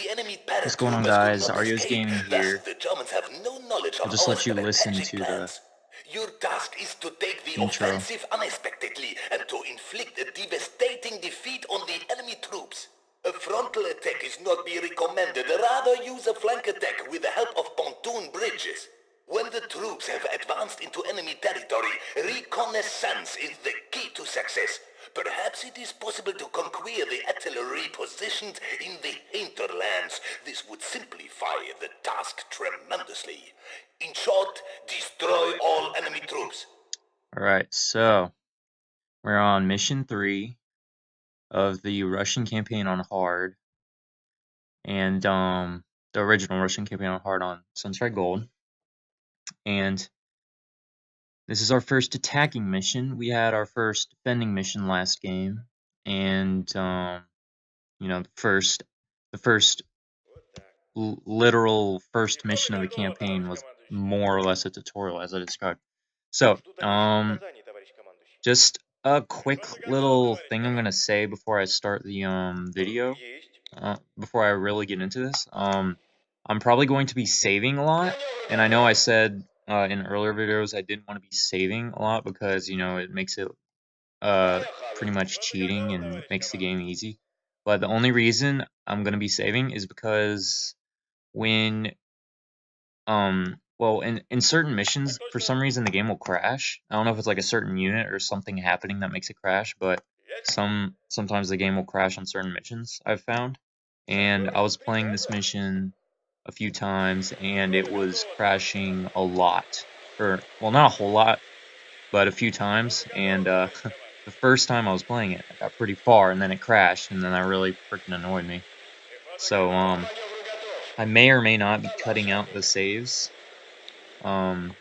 the enemy What's going on, paratroopers could guys? not Ario's escape. Gaming Thus, here. the Germans have no knowledge I'll of just our let you listen strategic to the plans. Your task is to take the intro. offensive unexpectedly and to inflict a devastating defeat on the enemy troops. A frontal attack is not be recommended. Rather use a flank attack with the help of pontoon bridges. When the troops have advanced into enemy territory, reconnaissance is the key to success. Perhaps it is possible to conquer the artillery positioned in the hinterlands. This would simplify the task tremendously. In short, destroy all enemy troops. Alright, so we're on mission 3 of the Russian campaign on hard. And the original Russian campaign on hard on Sunstrike Gold. And this is our first attacking mission. We had our first defending mission last game. And you know, the first literal first mission of the campaign was more or less a tutorial, as I described. So, just a quick little thing I'm gonna say before I start the video, before I really get into this. I'm probably going to be saving a lot, and I know I said in earlier videos I didn't want to be saving a lot because, you know, it makes it pretty much cheating and makes the game easy. But the only reason I'm gonna be saving is because when well, in certain missions, for some reason the game will crash. I don't know if it's like a certain unit or something happening that makes it crash, but sometimes the game will crash on certain missions, I've found. And I was playing this mission a few times and it was crashing a lot. Or, well, not a whole lot, but a few times. And the first time I was playing it, I got pretty far and then it crashed, and then that really freaking annoyed me. So I may or may not be cutting out the saves. I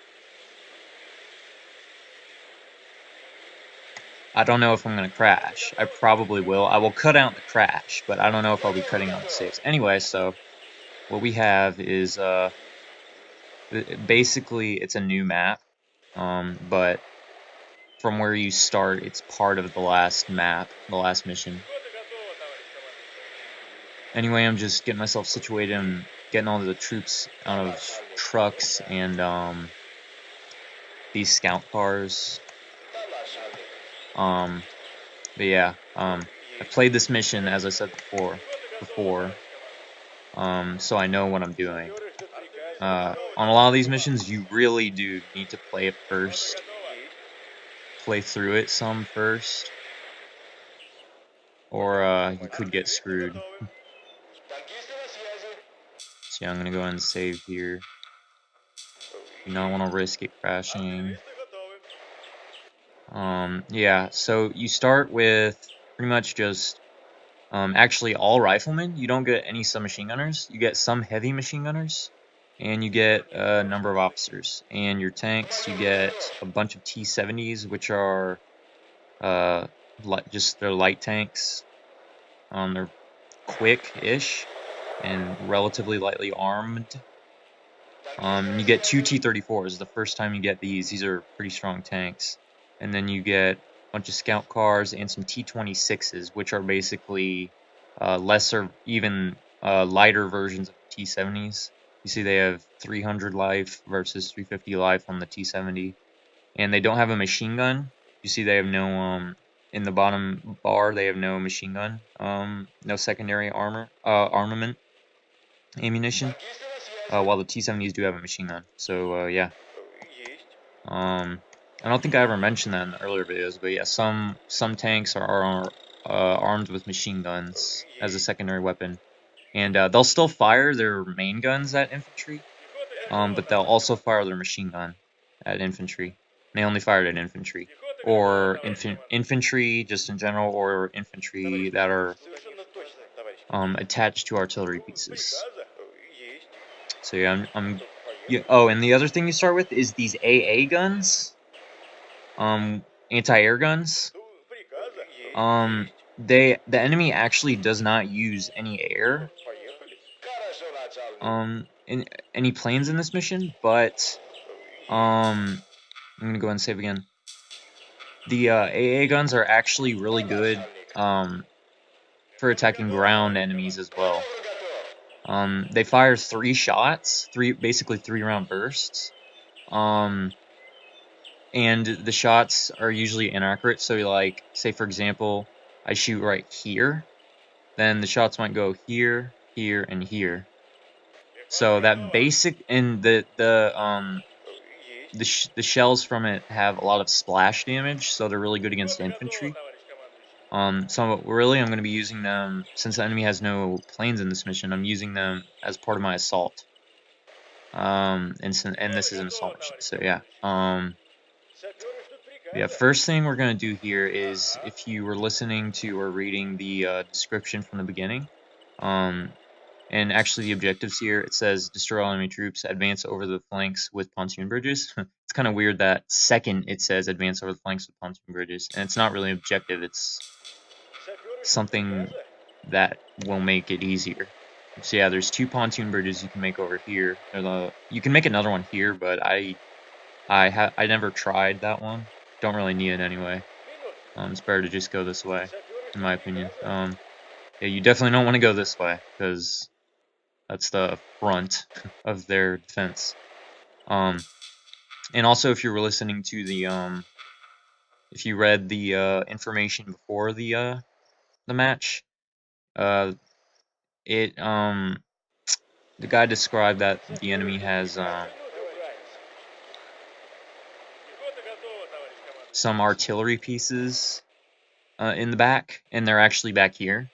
don't know if I'm going to crash. I probably will. I will cut out the crash, but I don't know if I'll be cutting out the saves. Anyway, so what we have is basically it's a new map, but from where you start, it's part of the last map, the last mission. Anyway, I'm just getting myself situated and getting all the troops out of trucks and these scout cars. But yeah, I played this mission, as I said before, so I know what I'm doing. On a lot of these missions, you really do need to play it first. Play through it some first, or you could get screwed. So yeah, I'm gonna go ahead and save here. You don't want to risk it crashing. Yeah, so you start with pretty much just actually all riflemen. You don't get any submachine gunners. You get some heavy machine gunners, and you get a number of officers. And your tanks, you get a bunch of T-70s, which are just they're light tanks. They're quick-ish and relatively lightly armed. You get two T-34s. The first time you get these. These are pretty strong tanks. And then you get a bunch of scout cars and some T-26s, which are basically lesser, even lighter versions of T-70s. You see they have 300 life versus 350 life on the T-70. And they don't have a machine gun. You see they have no, in the bottom bar, they have no machine gun, no secondary armament, ammunition. While the T-70s do have a machine gun. So, yeah. I don't think I ever mentioned that in the earlier videos, but yeah, some tanks are armed with machine guns as a secondary weapon. And they'll still fire their main guns at infantry, but they'll also fire their machine gun at infantry. They only fire it at infantry. Or infantry just in general, or infantry that are attached to artillery pieces. So yeah, oh, and the other thing you start with is these AA guns, anti-air guns. The enemy actually does not use any air, in any planes in this mission, but I'm gonna go ahead and save again. The AA guns are actually really good for attacking ground enemies as well. They fire 3 shots, basically 3-round bursts. And the shots are usually inaccurate. So, like, say for example, I shoot right here, then the shots might go here, here, and here. So that basic, and the shells from it have a lot of splash damage, so they're really good against infantry. So really I'm going to be using them, since the enemy has no planes in this mission, I'm using them as part of my assault. And this is an assault mission, so yeah. Yeah, first thing we're going to do here is, if you were listening to or reading the description from the beginning, and actually the objectives here, it says destroy all enemy troops, advance over the flanks with pontoon bridges. It's kind of weird that second it says advance over the flanks with pontoon bridges, and it's not really an objective, it's something that will make it easier. So yeah, there's 2 pontoon bridges you can make over here. You can make another one here, but I never tried that one. Don't really need it anyway. It's better to just go this way, in my opinion. Yeah, you definitely don't want to go this way, because that's the front of their defense. And also, if you were listening to the if you read the information before the match, the guy described that the enemy has some artillery pieces in the back, and they're actually back here.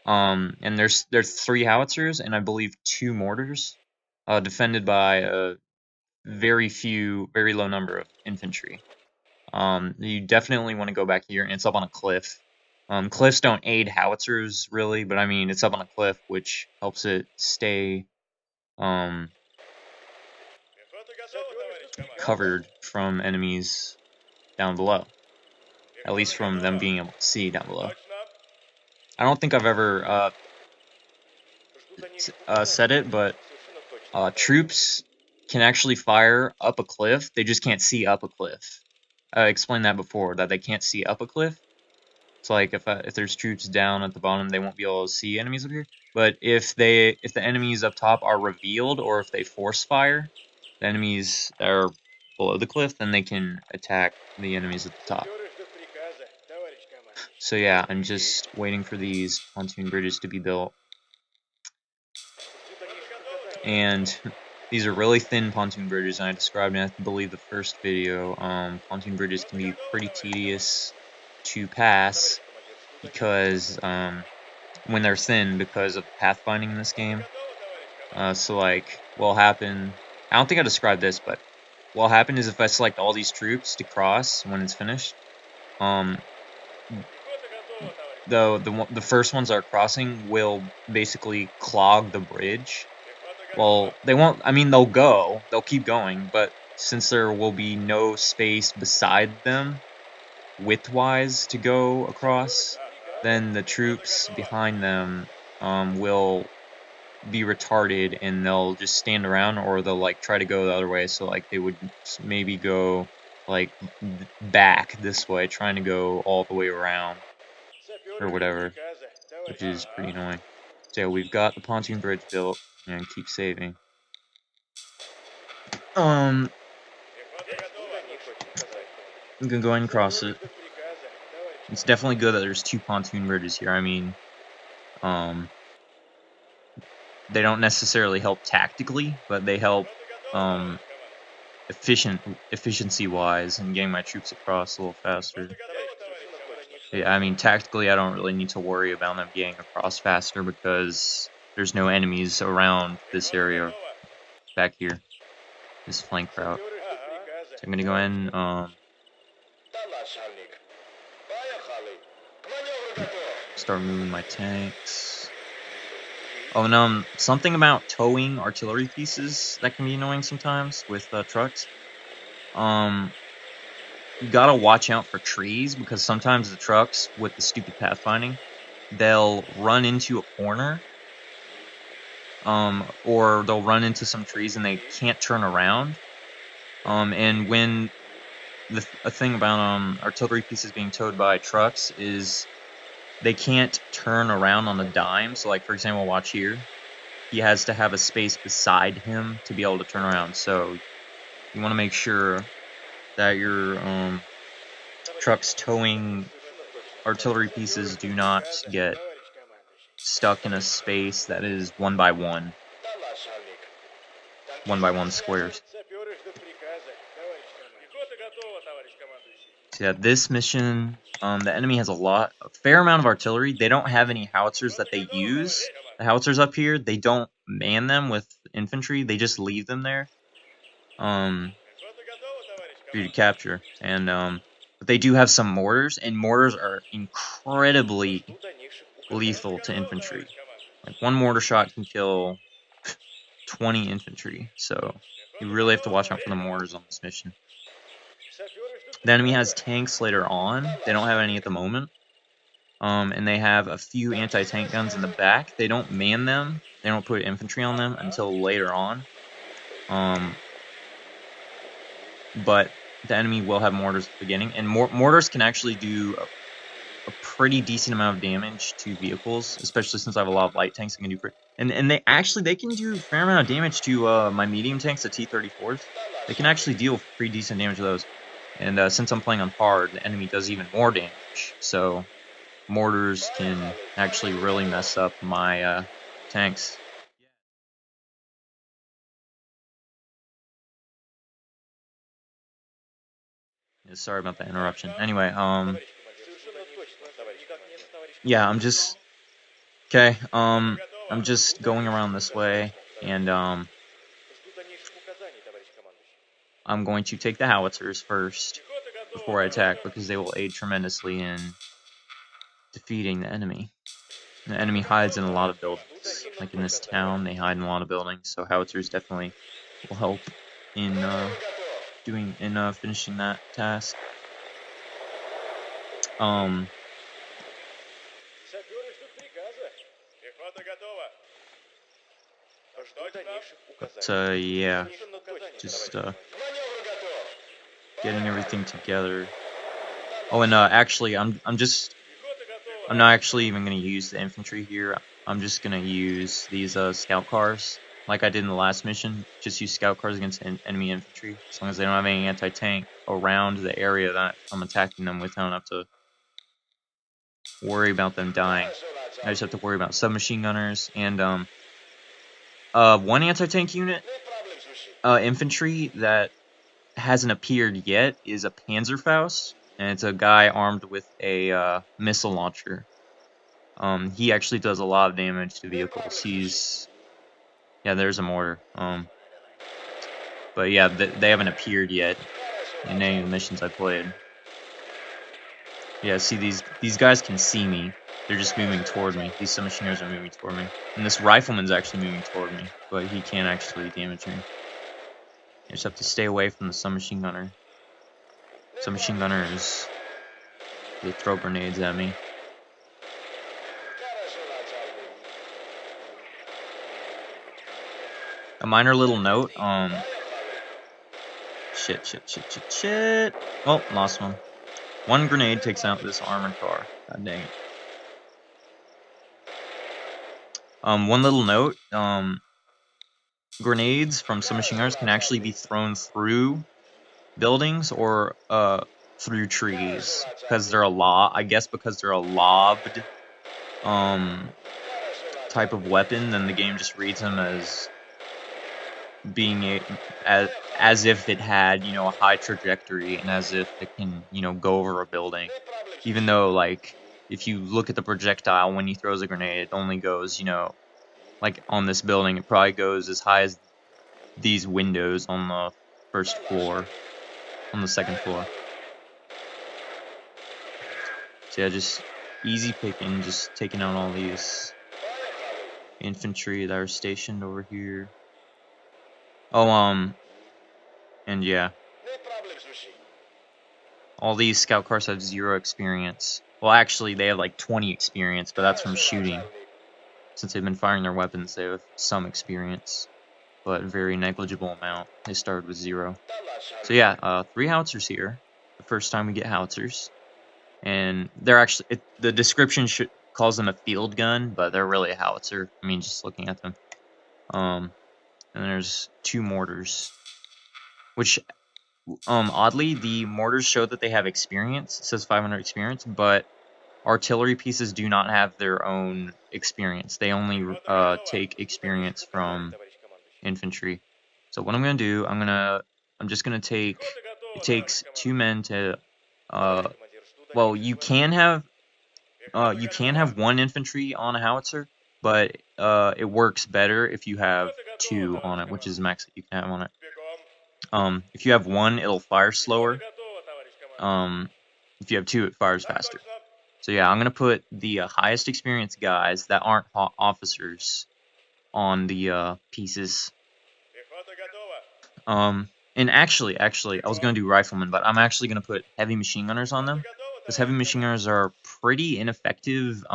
And there's 3 howitzers and I believe 2 mortars, defended by a very low number of infantry. You definitely want to go back here, and it's up on a cliff. Cliffs don't aid howitzers really, but I mean it's up on a cliff, which helps it stay covered from enemies down below, at least from them being able to see down below. I don't think I've ever said it, but troops can actually fire up a cliff. They just can't see up a cliff. I explained that before, that they can't see up a cliff. It's like if there's troops down at the bottom, they won't be able to see enemies up here. But if the enemies up top are revealed, or if they force fire the enemies that are below the cliff, then they can attack the enemies at the top. So yeah, I'm just waiting for these pontoon bridges to be built. And these are really thin pontoon bridges, and I described in, I believe, the first video. Pontoon bridges can be pretty tedious to pass because when they're thin, because of pathfinding in this game. So like, what'll happen, I don't think I described this, but what'll happen is if I select all these troops to cross when it's finished, the first ones that are crossing will basically clog the bridge. Well, they won't, I mean, they'll keep going, but since there will be no space beside them, width-wise, to go across, then the troops behind them will be retarded, and they'll just stand around, or they'll, like, try to go the other way, so, like, they would maybe go, like, back this way, trying to go all the way around, or whatever, which is pretty annoying. So, yeah, we've got the pontoon bridge built, and keep saving. I'm gonna go ahead and cross it. It's definitely good that there's 2 pontoon bridges here. I mean, they don't necessarily help tactically, but they help efficiency-wise and getting my troops across a little faster. Yeah, I mean, tactically, I don't really need to worry about them getting across faster because there's no enemies around this area back here, this flank route. So I'm gonna go in, start moving my tanks. Oh, and something about towing artillery pieces that can be annoying sometimes with trucks. You gotta watch out for trees, because sometimes the trucks, with the stupid pathfinding, they'll run into a corner, or they'll run into some trees and they can't turn around. And when a thing about artillery pieces being towed by trucks is they can't turn around on a dime. So, like, for example, watch here. he has to have a space beside him to be able to turn around. So you want to make sure that your trucks towing artillery pieces do not get stuck in a space that is 1 by 1 squares. So yeah, this mission, the enemy has a fair amount of artillery. They don't have any howitzers that they use. The howitzers up here, they don't man them with infantry. They just leave them there for you to capture. And but they do have some mortars, and mortars are incredibly lethal to infantry. Like one mortar shot can kill 20 infantry, so you really have to watch out for the mortars on this mission. The enemy has tanks later on. They don't have any at the moment. And they have a few anti-tank guns in the back. They don't man them. They don't put infantry on them until later on. But the enemy will have mortars at the beginning. And mortars can actually do a pretty decent amount of damage to vehicles, especially since I have a lot of light tanks. And they can do a fair amount of damage to my medium tanks, the T-34s. They can actually deal pretty decent damage to those. And since I'm playing on hard, the enemy does even more damage. So mortars can actually really mess up my tanks. Yeah, sorry about the interruption. Anyway, yeah, I'm just going around this way, and I'm going to take the howitzers first before I attack, because they will aid tremendously in defeating the enemy. The enemy hides in a lot of buildings. Like in this town, they hide in a lot of buildings, so howitzers definitely will help in finishing that task. But yeah, just getting everything together. Oh, and actually, I'm not actually even gonna use the infantry here. I'm just gonna use these scout cars, like I did in the last mission. Just use scout cars against enemy infantry, as long as they don't have any anti-tank around the area that I'm attacking them with. I don't have to worry about them dying. I just have to worry about submachine gunners and one anti-tank unit, infantry that hasn't appeared yet is a Panzerfaust, and it's a guy armed with a missile launcher. He actually does a lot of damage to vehicles. Yeah, there's a mortar. But yeah, they haven't appeared yet in any of the missions I played. Yeah, see, these guys can see me. They're just moving toward me. These submachine gunners are moving toward me. And this rifleman's actually moving toward me, but he can't actually damage me. I just have to stay away from the submachine gunner. Submachine gunners, they throw grenades at me. A minor little note, shit. Oh, lost one. One grenade takes out this armored car. God dang it. One little note, grenades from submachine gunners can actually be thrown through buildings or through trees, because they're because they're a lobbed type of weapon. Then the game just reads them as being as if it had, a high trajectory, and as if it can, go over a building. Even though, like, if you look at the projectile when he throws a grenade, it only goes, like on this building, it probably goes as high as these windows on the first floor, on the second floor. So yeah, just easy picking, just taking out all these infantry that are stationed over here. Oh, and yeah, all these scout cars have 0 experience. Well, actually, they have like 20 experience, but that's from shooting. Since they've been firing their weapons, they have some experience, but a very negligible amount. They started with 0. So yeah, 3 howitzers here. The first time we get howitzers, and they're actually the description calls them a field gun, but they're really a howitzer. I mean, just looking at them. And there's 2 mortars, which oddly the mortars show that they have experience. It says 500 experience, but artillery pieces do not have their own experience. They only take experience from infantry. So what I'm gonna do, I'm just gonna take. It takes 2 men to. Well, you can have 1 infantry on a howitzer, but it works better if you have 2 on it, which is the max that you can have on it. If you have 1, it'll fire slower. If you have 2, it fires faster. So yeah, I'm gonna put the highest experience guys that aren't officers on the pieces. And actually, I was gonna do riflemen, but I'm actually gonna put heavy machine gunners on them, because heavy machine gunners are pretty ineffective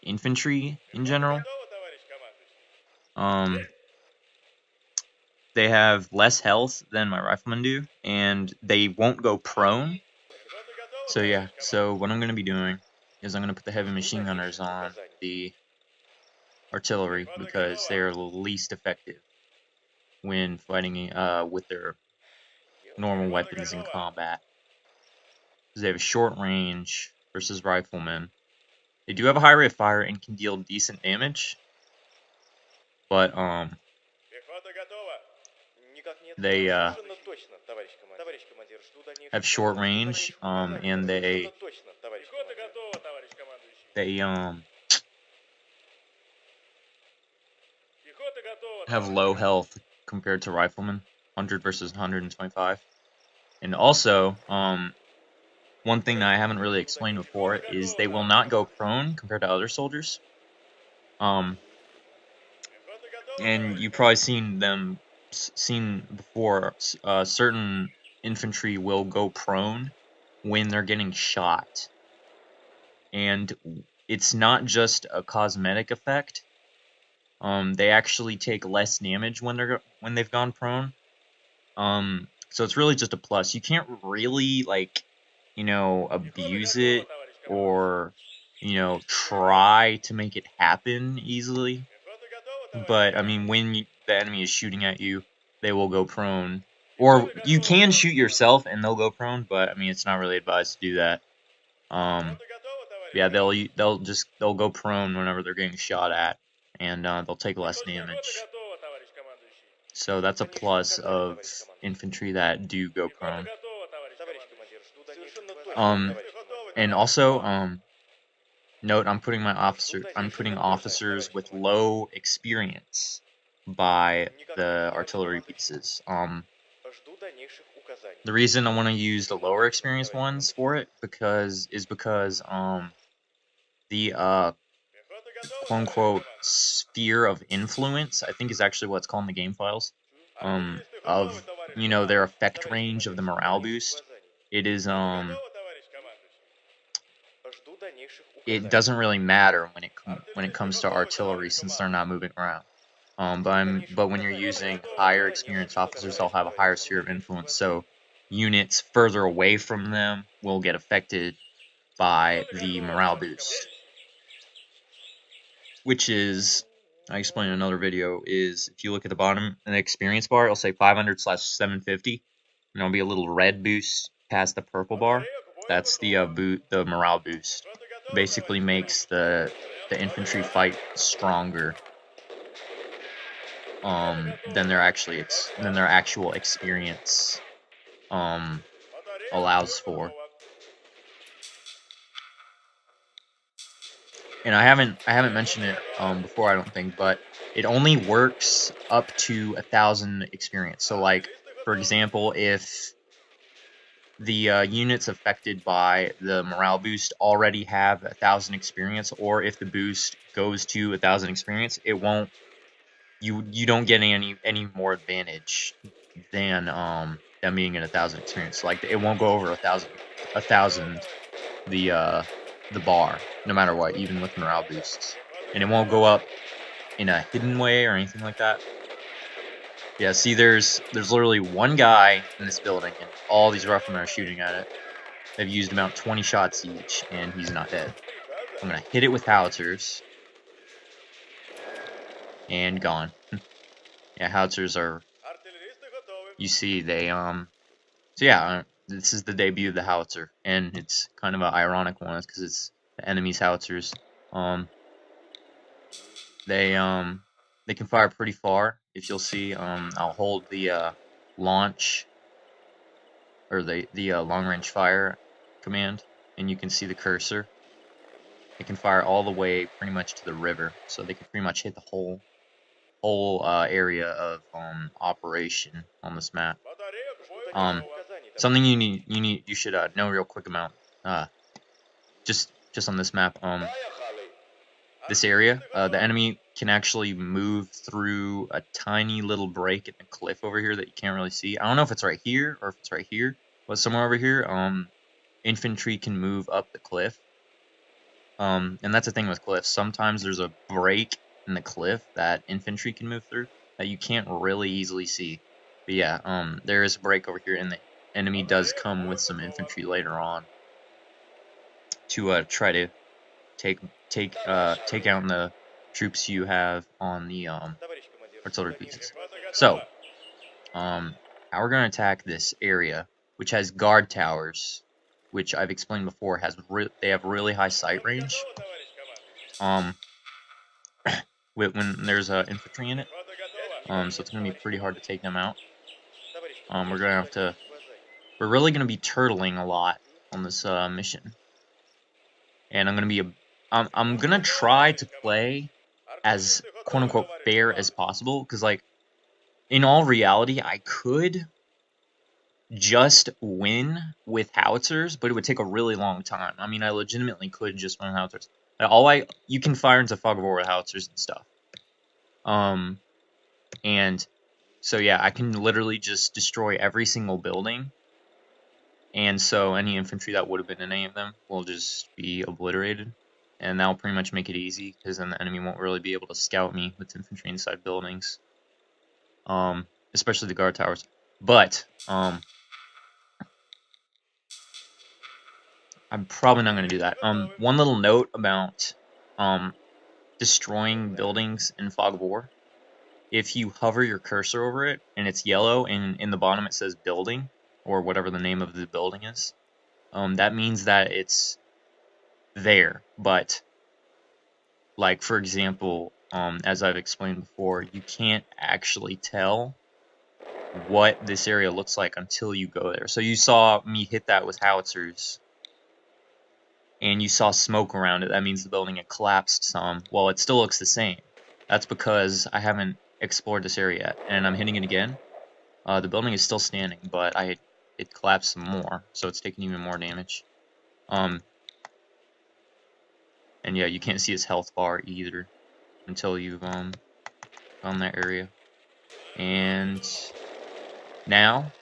infantry in general. They have less health than my riflemen do, and they won't go prone. So yeah, so what I'm gonna be doing is I'm gonna put the heavy machine gunners on the artillery, because they are the least effective when fighting with their normal weapons in combat. Because they have a short range versus riflemen. They do have a high rate of fire and can deal decent damage, but they have short range, and they have low health compared to riflemen, 100 versus 125. And also, one thing that I haven't really explained before is they will not go prone compared to other soldiers. And you've probably seen before, certain infantry will go prone when they're getting shot. And it's not just a cosmetic effect. They actually take less damage when they've gone prone. So it's really just a plus. You can't really, like, abuse it or, try to make it happen easily. But, I mean, when the enemy is shooting at you, they will go prone. Or you can shoot yourself and they'll go prone, but, I mean, it's not really advised to do that. Yeah, they'll go prone whenever they're getting shot at, and they'll take less damage. So that's a plus of infantry that do go prone. And also, note I'm putting officers with low experience by the artillery pieces. The reason I want to use the lower experienced ones for it is because the quote unquote sphere of influence, I think is actually what's called in the game files, of their effect range of the morale boost. It is it doesn't really matter when it comes to artillery, since they're not moving around. But when you're using higher experienced officers, they'll have a higher sphere of influence, so units further away from them will get affected by the morale boost. Which is, I explained in another video, is if you look at the bottom in the experience bar, it'll say 500/750, and there'll be a little red boost past the purple bar. That's the morale boost. Basically makes the infantry fight stronger than their actual experience allows for. And I haven't mentioned it before, I don't think, but it only works up to 1,000 experience. So, like, for example, if the units affected by the morale boost already have 1,000 experience, or if the boost goes to 1,000 experience, it won't. You don't get any more advantage than them being at 1,000 experience. Like, it won't go over 1,000 the bar, no matter what, even with morale boosts. And it won't go up in a hidden way or anything like that. Yeah, see, there's literally one guy in this building, and all these riflemen are shooting at it. They've used about 20 shots each, and he's not dead. I'm gonna hit it with howitzers. and gone. Yeah, howitzers are, you see, they, so yeah, this is the debut of the howitzer, and it's kind of an ironic one because it's the enemy's howitzers. They can fire pretty far. If you'll see, I'll hold the launch or the long range fire command, and you can see the cursor. They can fire all the way pretty much to the river, so they can pretty much hit the whole area of operation on this map. Something you should know real quick about just on this map. This area, the enemy can actually move through a tiny little break in the cliff over here that you can't really see. I don't know if it's right here or if it's right here, but somewhere over here, infantry can move up the cliff. And that's the thing with cliffs. Sometimes there's a break in the cliff that infantry can move through that you can't really easily see. But yeah, there is a break over here, and the enemy does come with some infantry later on to try to take out the troops you have on the artillery pieces. So, how we're gonna attack this area, which has guard towers, which I've explained before, they have really high sight range. When there's infantry in it, so it's gonna be pretty hard to take them out. We're really gonna be turtling a lot on this mission, and I'm gonna try to play as quote unquote fair as possible, because like in all reality I could just win with howitzers, but it would take a really long time. I mean, I legitimately could just win with howitzers. You can fire into fog of war with howitzers and stuff. And so yeah, I can literally just destroy every single building, and so any infantry that would have been in any of them will just be obliterated, and that'll pretty much make it easy, because then the enemy won't really be able to scout me with infantry inside buildings, especially the guard towers. But I'm probably not going to do that. One little note about destroying buildings in fog of war: if you hover your cursor over it and it's yellow and in the bottom it says building, or whatever the name of the building is, that means that it's there. But like, for example, as I've explained before, you can't actually tell what this area looks like until you go there. So you saw me hit that with howitzers, and you saw smoke around it. That means the building had collapsed some. Well, it still looks the same. That's because I haven't explored this area yet, and I'm hitting it again. The building is still standing, but it collapsed some more, so it's taking even more damage. And yeah, you can't see its health bar either until you've found that area. And now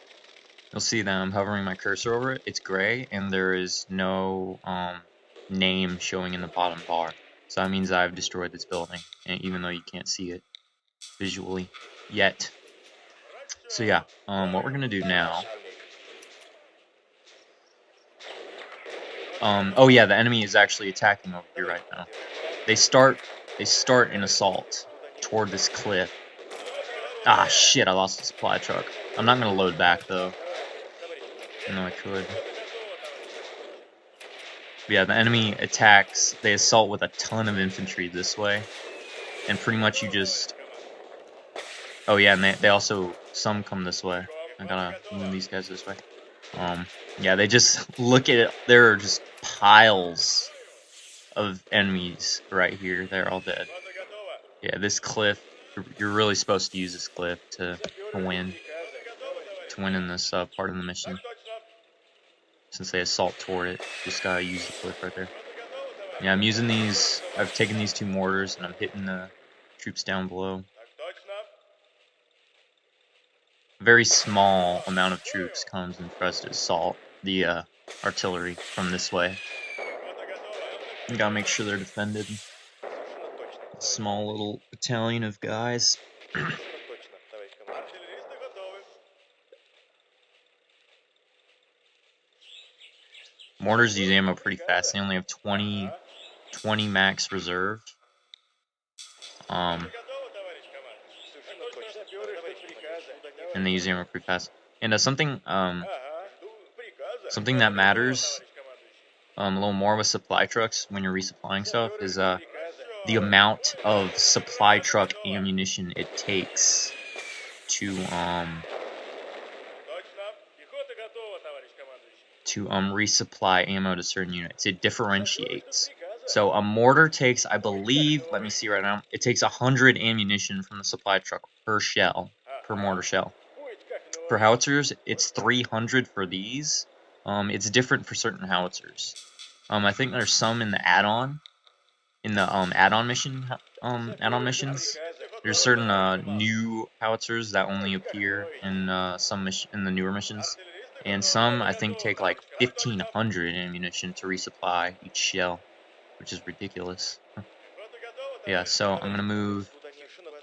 you'll see that I'm hovering my cursor over it. It's gray, and there is no name showing in the bottom bar. So that means I've destroyed this building, and even though you can't see it visually yet. So yeah, what we're gonna do now. Oh yeah, the enemy is actually attacking over here right now. They start an assault toward this cliff. Ah shit, I lost the supply truck. I'm not gonna load back though. No, I could. But yeah, the enemy attacks. They assault with a ton of infantry this way, and pretty much you just. Oh yeah, and they also, some come this way. I gotta move these guys this way. Yeah, they just look at it. There are just piles of enemies right here. They're all dead. Yeah, this cliff. You're really supposed to use this cliff to win. To win in this part of the mission. Since they assault toward it, just gotta use the cliff right there. Yeah, I'm using these. I've taken these 2 mortars and I'm hitting the troops down below. A very small amount of troops comes and tries to assault the artillery from this way. You gotta make sure they're defended. A small little battalion of guys. Mortars use ammo pretty fast. They only have 20 max reserve. and they use ammo pretty fast. And something that matters a little more with supply trucks when you're resupplying stuff is the amount of supply truck ammunition it takes to resupply ammo to certain units. It differentiates. So a mortar takes, I believe, let me see right now, it takes 100 ammunition from the supply truck per shell, per mortar shell. For howitzers, it's 300 for these. It's different for certain howitzers. I think there's some in the add-on, add-on missions. There's certain new howitzers that only appear in in the newer missions, and some I think take like 1,500 ammunition to resupply each shell, which is ridiculous. Yeah, so I'm gonna move.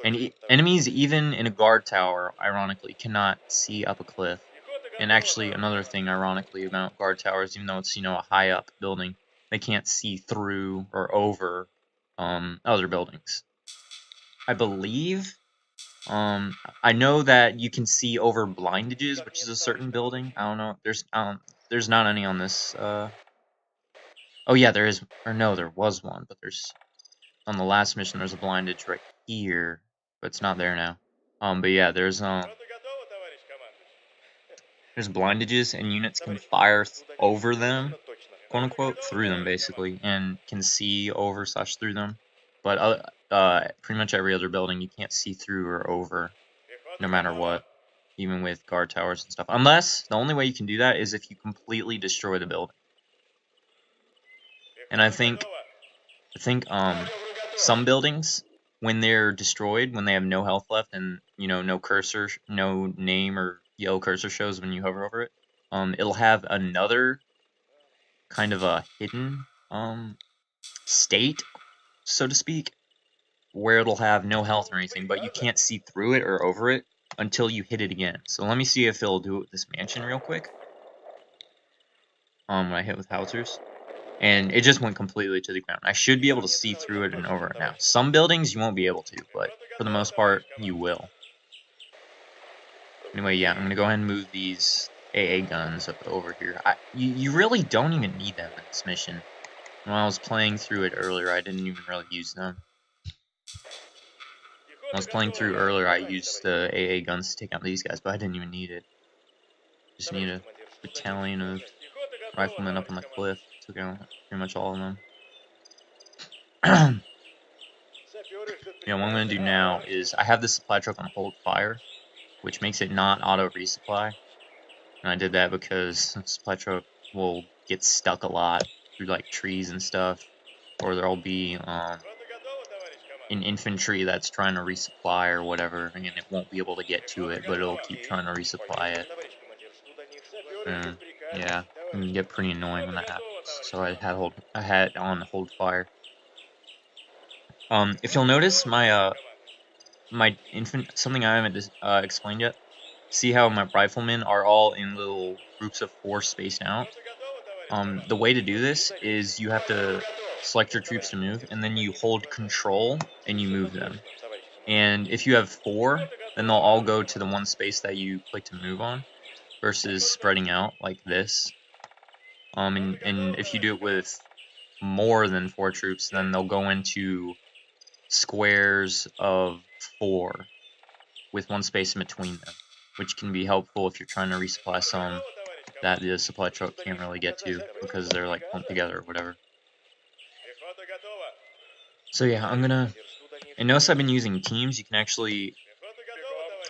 And enemies, even in a guard tower, ironically, cannot see up a cliff. And actually, another thing, ironically, about guard towers, even though it's, a high up building, they can't see through or over other buildings. I believe, I know that you can see over blindages, which is a certain building. I don't know. There's not any on this. Oh yeah, there is. Or no, there was one, but on the last mission, there's a blindage right here, but it's not there now. But yeah, there's blindages, and units can fire over them, quote unquote, through them basically, and can see over / through them. But pretty much every other building you can't see through or over, no matter what, even with guard towers and stuff. Unless the only way you can do that is if you completely destroy the building. And I think some buildings, when they're destroyed, when they have no health left and no cursor, no name or yellow cursor shows when you hover over it, it'll have another kind of a hidden state, so to speak, where it'll have no health or anything, but you can't see through it or over it until you hit it again. So let me see if it'll do it with this mansion real quick. When I hit with howitzers. And it just went completely to the ground. I should be able to see through it and over it now. Some buildings you won't be able to, but for the most part, you will. Anyway, yeah, I'm going to go ahead and move these AA guns up over here. You really don't even need them in this mission. When I was playing through it earlier, I didn't even really use them. When I was playing through earlier, I used the AA guns to take out these guys, but I didn't even need it. Just need a battalion of riflemen up on the cliff. Took out pretty much all of them. Yeah, what I'm going to do now is I have this supply truck on hold fire, which makes it not auto resupply. And I did that because the supply truck will get stuck a lot through like trees and stuff, or there'll be an infantry that's trying to resupply or whatever, and it won't be able to get to it, but it'll keep trying to resupply it. And yeah, it can get pretty annoying when that happens. So I had on hold fire. If you'll notice, my something I haven't explained yet. See how my riflemen are all in little groups of 4 spaced out. The way to do this is you have to select your troops to move, and then you hold control and you move them. And if you have 4, then they'll all go to the one space that you click to move on, versus spreading out like this. And if you do it with more than 4 troops, then they'll go into squares of 4 with one space in between them, which can be helpful if you're trying to resupply some that the supply truck can't really get to because they're like clumped together or whatever. So yeah, and notice I've been using teams. You can actually,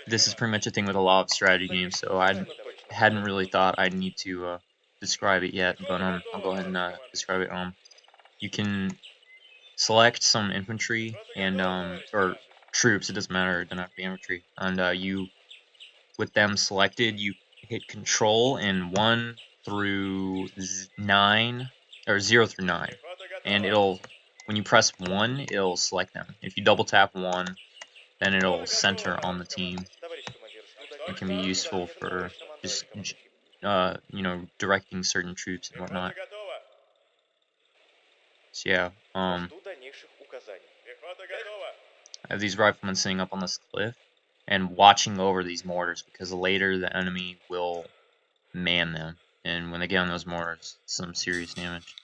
this is pretty much a thing with a lot of strategy games, so I hadn't really thought I'd need to describe it yet, but I'll go ahead and describe it. You can select some infantry and or troops, it doesn't matter, it doesn't have to be infantry, and with them selected, you hit control in 1 through 9 or 0 through 9, and when you press 1, it'll select them. If you double tap 1, then it'll center on the team. It can be useful for just directing certain troops and whatnot. So yeah, I have these riflemen sitting up on this cliff, and watching over these mortars, because later the enemy will man them, and when they get on those mortars, some serious damage.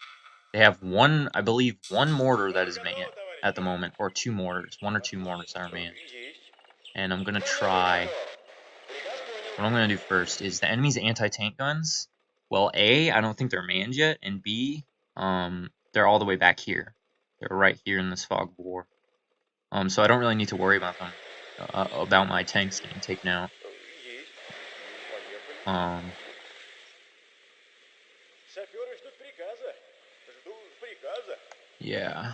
They have one, I believe, one mortar that is manned at the moment, or two mortars, one or two mortars that are manned. And I'm gonna try. What I'm gonna do first is the enemy's anti-tank guns. Well, A, I don't think they're manned yet, and B, they're all the way back here. They're right here in this fog bore. So I don't really need to worry about them, about my tanks getting taken out. Yeah.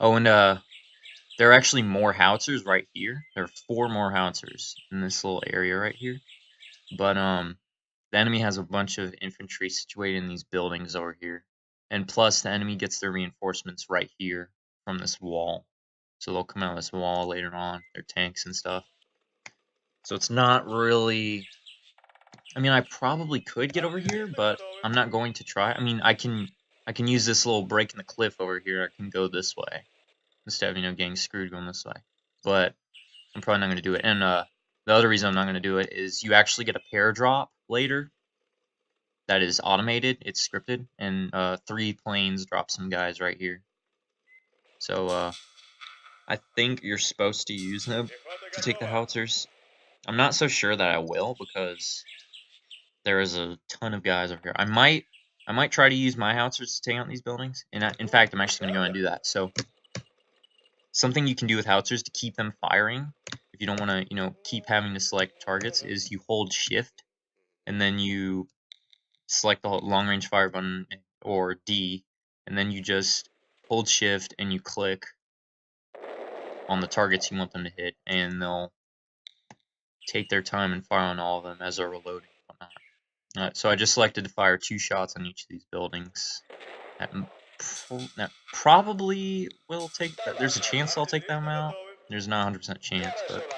Oh, and there are actually more howitzers right here. There are 4 more howitzers in this little area right here. But the enemy has a bunch of infantry situated in these buildings over here. And plus the enemy gets their reinforcements right here from this wall. So they'll come out of this wall later on, their tanks and stuff. So it's not really, I mean, I probably could get over here, but I'm not going to try. I mean, I can use this little break in the cliff over here. I can go this way instead of, you know, getting screwed going this way. But I'm probably not going to do it. And the other reason I'm not going to do it is you actually get a pair drop later that is automated. It's scripted, and 3 planes drop some guys right here. So I think you're supposed to use them to take the howitzers. I'm not so sure that I will, because there is a ton of guys over here. I might try to use my howitzers to take out these buildings, and in fact, I'm actually going to go and do that. So something you can do with howitzers to keep them firing, if you don't want to, you know, keep having to select targets, is you hold shift, and then you select the long range fire button, or D, and then you just hold shift and you click on the targets you want them to hit, and they'll take their time and fire on all of them as they're reloading and whatnot. So I just selected to fire 2 shots on each of these buildings. That probably will take, there's a chance I'll take them out. There's not 100% chance, but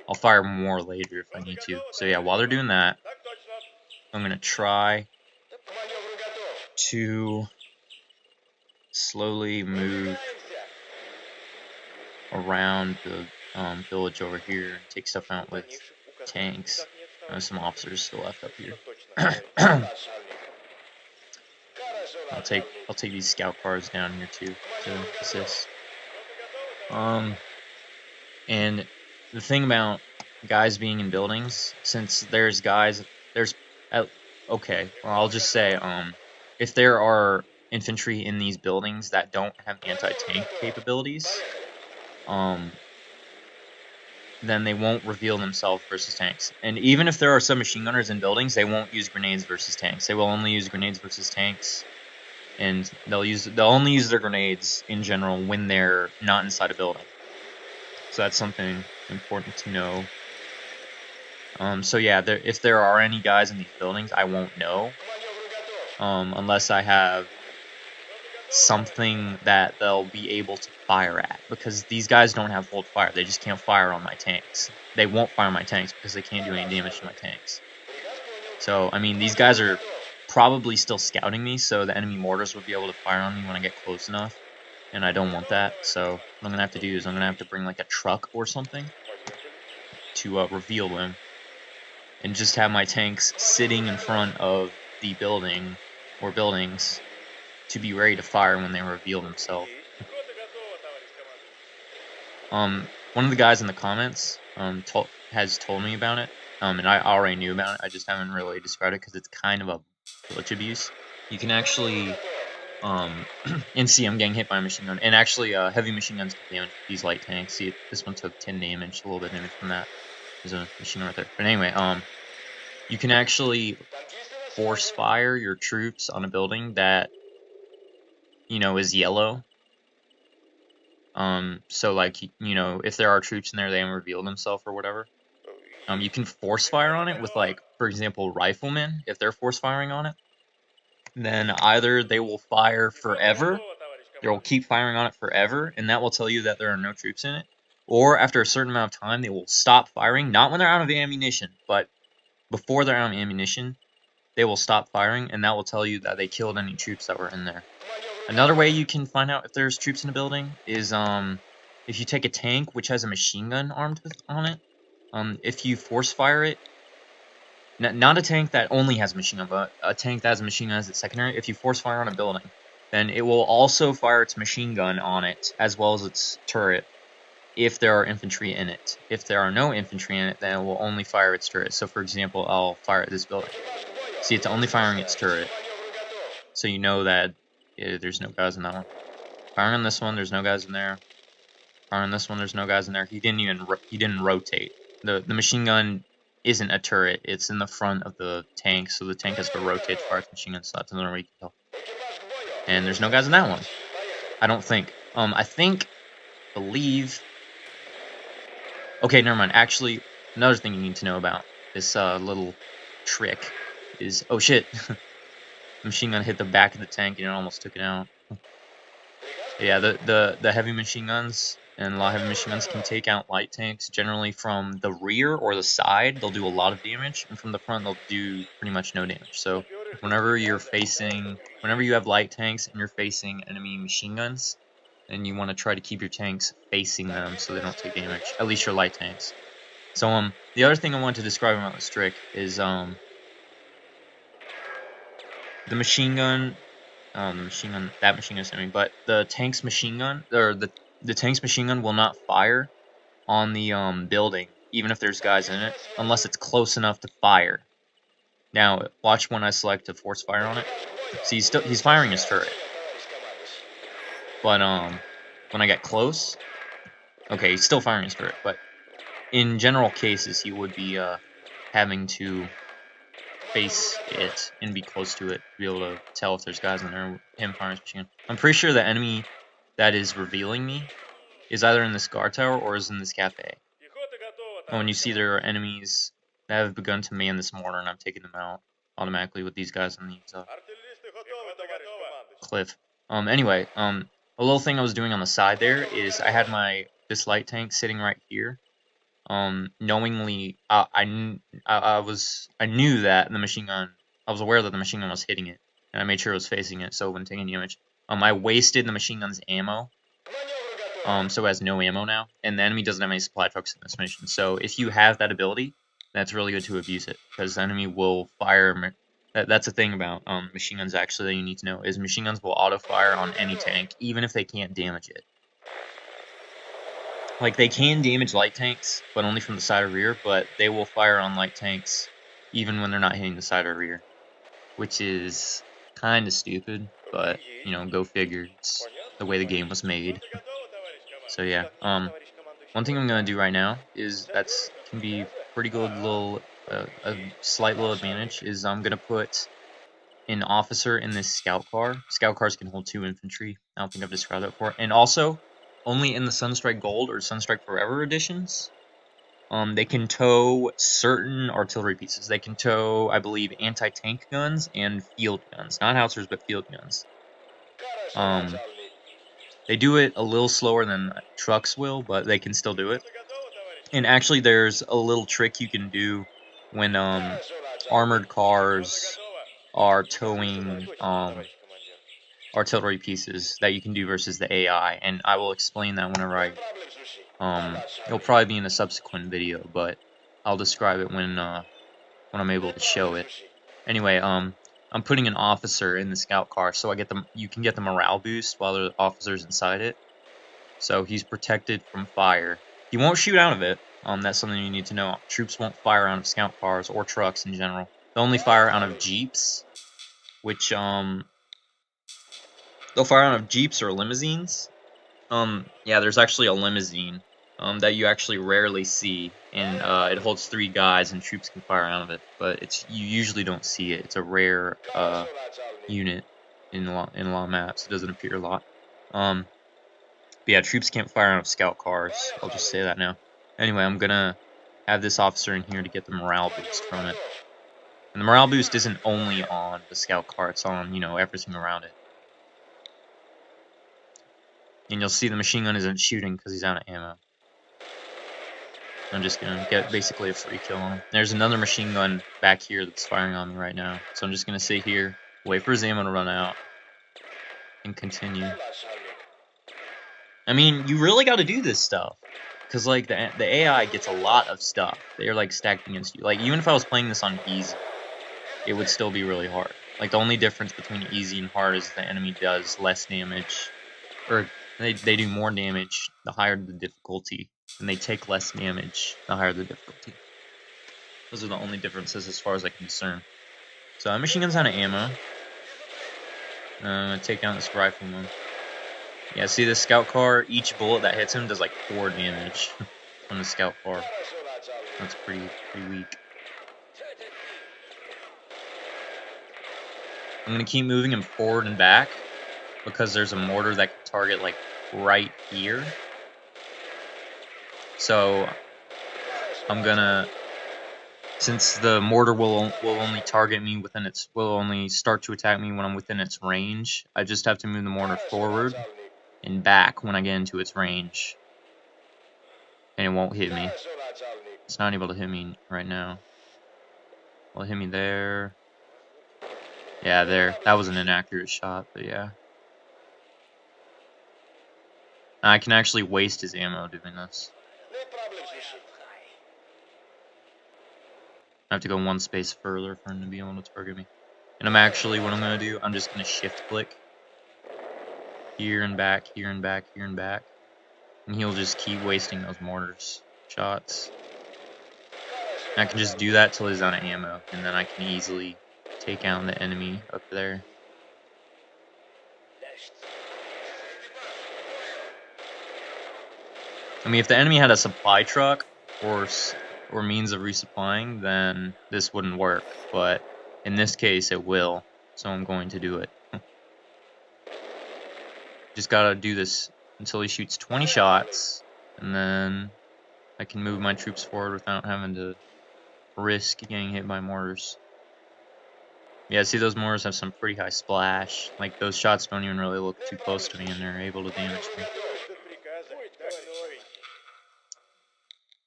I'll fire more later if I need to. So yeah, while they're doing that, I'm going to try to slowly move around the village over here and take stuff out with tanks. There's some officers still left up here. I'll take these scout cars down here too to assist. And the thing about guys being in buildings, since there's guys, okay, well, I'll just say, if there are infantry in these buildings that don't have anti-tank capabilities, then they won't reveal themselves versus tanks. And even if there are some machine gunners in buildings, they won't use grenades versus tanks. They will only use grenades versus tanks, and they'll only use their grenades in general when they're not inside a building. So that's something important to know. So yeah, if there are any guys in these buildings, I won't know, unless I have something that they'll be able to fire at, because these guys don't have hold fire. They just can't fire on my tanks. They won't fire on my tanks because they can't do any damage to my tanks. So, I mean, these guys are probably still scouting me, so the enemy mortars will be able to fire on me when I get close enough, and I don't want that. So what I'm going to have to do is I'm going to have to bring like a truck or something to reveal them, and just have my tanks sitting in front of the building or buildings to be ready to fire when they reveal themselves. One of the guys in the comments has told me about it, and I already knew about it. I just haven't really described it because it's kind of a glitch abuse. You can actually, and see, I'm getting hit by a machine gun, and actually heavy machine guns can damage these light tanks. See, this one took 10 damage, a little bit of damage from that. There's a machine gun right there. But anyway, you can actually force fire your troops on a building that, you know, is yellow. So like, you know, if there are troops in there, they haven't revealed themselves or whatever. You can force fire on it with, like, for example, riflemen. If they're force firing on it, then either they will fire forever, they will keep firing on it forever, and that will tell you that there are no troops in it. Or after a certain amount of time, they will stop firing, not when they're out of ammunition, but before they're out of ammunition, they will stop firing, and that will tell you that they killed any troops that were in there. Another way you can find out if there's troops in a building is if you take a tank which has a machine gun armed on it, If you force fire it, not a tank that only has a machine gun, but a tank that has a machine gun as its secondary, if you force fire on a building, then it will also fire its machine gun on it, as well as its turret, if there are infantry in it. If there are no infantry in it, then it will only fire its turret. So for example, I'll fire at this building. See, it's only firing its turret. So you know that there's no guys in that one. Firing on this one, there's no guys in there. Firing on this one, there's no guys in there. He didn't rotate. The machine gun isn't a turret. It's in the front of the tank, so the tank has to rotate to fire its machine gun. So that's another way you can tell. And there's no guys in that one. I don't think. Believe. Okay, never mind. Actually, another thing you need to know about this little trick is, oh shit, machine gun hit the back of the tank and it almost took it out. Yeah, the heavy machine guns and a lot of heavy machine guns can take out light tanks. Generally from the rear or the side, they'll do a lot of damage, and from the front, they'll do pretty much no damage. So whenever you have light tanks and you're facing enemy machine guns, and you want to try to keep your tanks facing them so they don't take damage, at least your light tanks. So the other thing I want to describe about this trick is the machine gun, but the tank's machine gun, or the tank's machine gun will not fire on the building, even if there's guys in it, unless it's close enough to fire. Now watch when I select to force fire on it. See, he's firing his turret. But when I get close, okay, he's still firing his turret, but in general cases, he would be having to face it and be close to it to be able to tell if there's guys in there. Him firing his machine gun. I'm pretty sure the enemy that is revealing me is either in this guard tower or is in this cafe. And when you see there are enemies that have begun to man this mortar, and I'm taking them out automatically with these guys on these cliff. Anyway, a little thing I was doing on the side there is I had this light tank sitting right here. Knowingly, I knew that the machine gun, I was aware that the machine gun was hitting it, and I made sure it was facing it, so it wouldn't take any damage. I wasted the machine gun's ammo, so it has no ammo now, and the enemy doesn't have any supply trucks in this mission. So if you have that ability, that's really good to abuse it, because the enemy will fire. That's the thing about machine guns, actually, that you need to know, is machine guns will auto-fire on any tank, even if they can't damage it. Like, they can damage light tanks, but only from the side or rear, but they will fire on light tanks even when they're not hitting the side or rear, which is kind of stupid, but, you know, go figure. It's the way the game was made. So, yeah. One thing I'm going to do right now is can be pretty good little, a slight little advantage, is I'm going to put an officer in this scout car. Scout cars can hold 2 infantry. I don't think I've described that before. And also, only in the Sunstrike Gold or Sunstrike Forever editions, they can tow certain artillery pieces. They can tow, I believe, anti-tank guns and field guns. Not howitzers, but field guns. They do it a little slower than trucks will, but they can still do it. And actually, there's a little trick you can do when armored cars are towing artillery pieces that you can do versus the AI, and I will explain that whenever it'll probably be in a subsequent video, but I'll describe it when I'm able to show it. Anyway, I'm putting an officer in the scout car, so you can get the morale boost while the officer's inside it. So he's protected from fire. He won't shoot out of it. That's something you need to know. Troops won't fire out of scout cars or trucks in general. They'll only fire out of jeeps, which they'll fire out of jeeps or limousines. Yeah, there's actually a limousine that you actually rarely see, and it holds 3 guys, and troops can fire out of it. But you usually don't see it. It's a rare unit in a lot of maps. It doesn't appear a lot. But yeah, troops can't fire out of scout cars. I'll just say that now. Anyway, I'm gonna have this officer in here to get the morale boost from it. And the morale boost isn't only on the scout car, it's on, you know, everything around it. And you'll see the machine gun isn't shooting because he's out of ammo. I'm just gonna get basically a free kill on him. There's another machine gun back here that's firing on me right now. So I'm just gonna sit here, wait for his ammo to run out, and continue. I mean, you really gotta do this stuff. because like the AI gets a lot of stuff. They're like stacked against you. Like even if I was playing this on easy, it would still be really hard. Like the only difference between easy and hard is the enemy does less damage, or they do more damage the higher the difficulty, and they take less damage the higher the difficulty. Those are the only differences as far as I can discern. So machine gun's out of ammo. I'm gonna take down this rifleman. Yeah, see this scout car? Each bullet that hits him does like 4 damage from the scout car. That's pretty weak. I'm gonna keep moving him forward and back because there's a mortar that can target like right here. So I'm gonna, since the mortar will only target me within its, will only start to attack me when I'm within its range, I just have to move the mortar forward and back when I get into its range, and it won't hit me. It's not able to hit me right now. Well, it hit me there. Yeah, there. That was an inaccurate shot, but yeah. I can actually waste his ammo doing this. I have to go one space further for him to be able to target me. And I'm actually, what I'm going to do, I'm just going to shift click. Here and back, here and back, here and back. And he'll just keep wasting those mortars shots. And I can just do that till he's out of ammo. And then I can easily take down the enemy up there. I mean, if the enemy had a supply truck or means of resupplying, then this wouldn't work. But in this case, it will. So I'm going to do it. Just gotta do this until he shoots 20 shots, and then I can move my troops forward without having to risk getting hit by mortars. Yeah, see, those mortars have some pretty high splash. Like, those shots don't even really look too close to me, and they're able to damage me.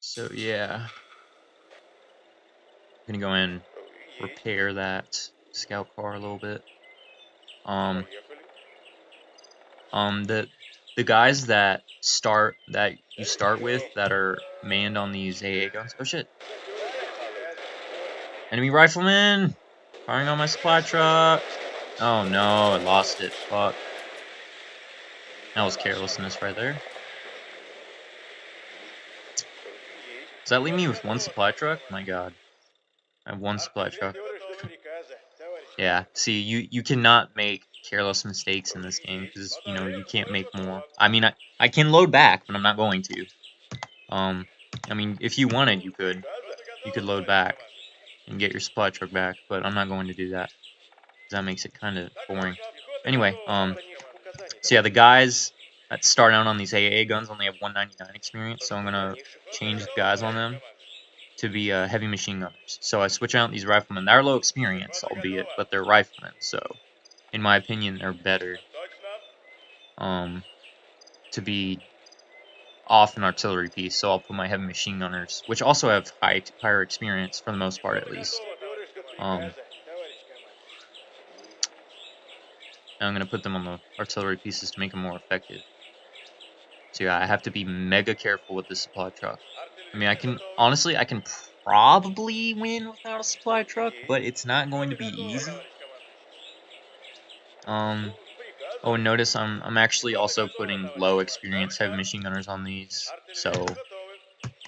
So, yeah. I'm gonna go in and repair that scout car a little bit. The guys that you start with that are manned on these AA guns. Oh shit! Enemy rifleman firing on my supply truck. Oh no, I lost it. Fuck. That was carelessness right there. Does that leave me with one supply truck? My god. I have one supply truck. Yeah, see, you cannot make careless mistakes in this game because, you know, you can't make more. I mean, I can load back, but I'm not going to. I mean, if you wanted, you could load back and get your supply truck back, but I'm not going to do that because that makes it kind of boring. Anyway, so yeah, the guys that start out on these AA guns only have 199 experience, so I'm gonna change the guys on them to be heavy machine gunners. So I switch out these riflemen. They're low experience, albeit, but they're riflemen, so in my opinion, they're better to be off an artillery piece. So I'll put my heavy machine gunners, which also have higher experience for the most part, at least. And I'm gonna put them on the artillery pieces to make them more effective. So yeah, I have to be mega careful with this supply truck. I mean, I can probably win without a supply truck, but it's not going to be easy. Oh, and notice I'm actually also putting low experience heavy machine gunners on these. So,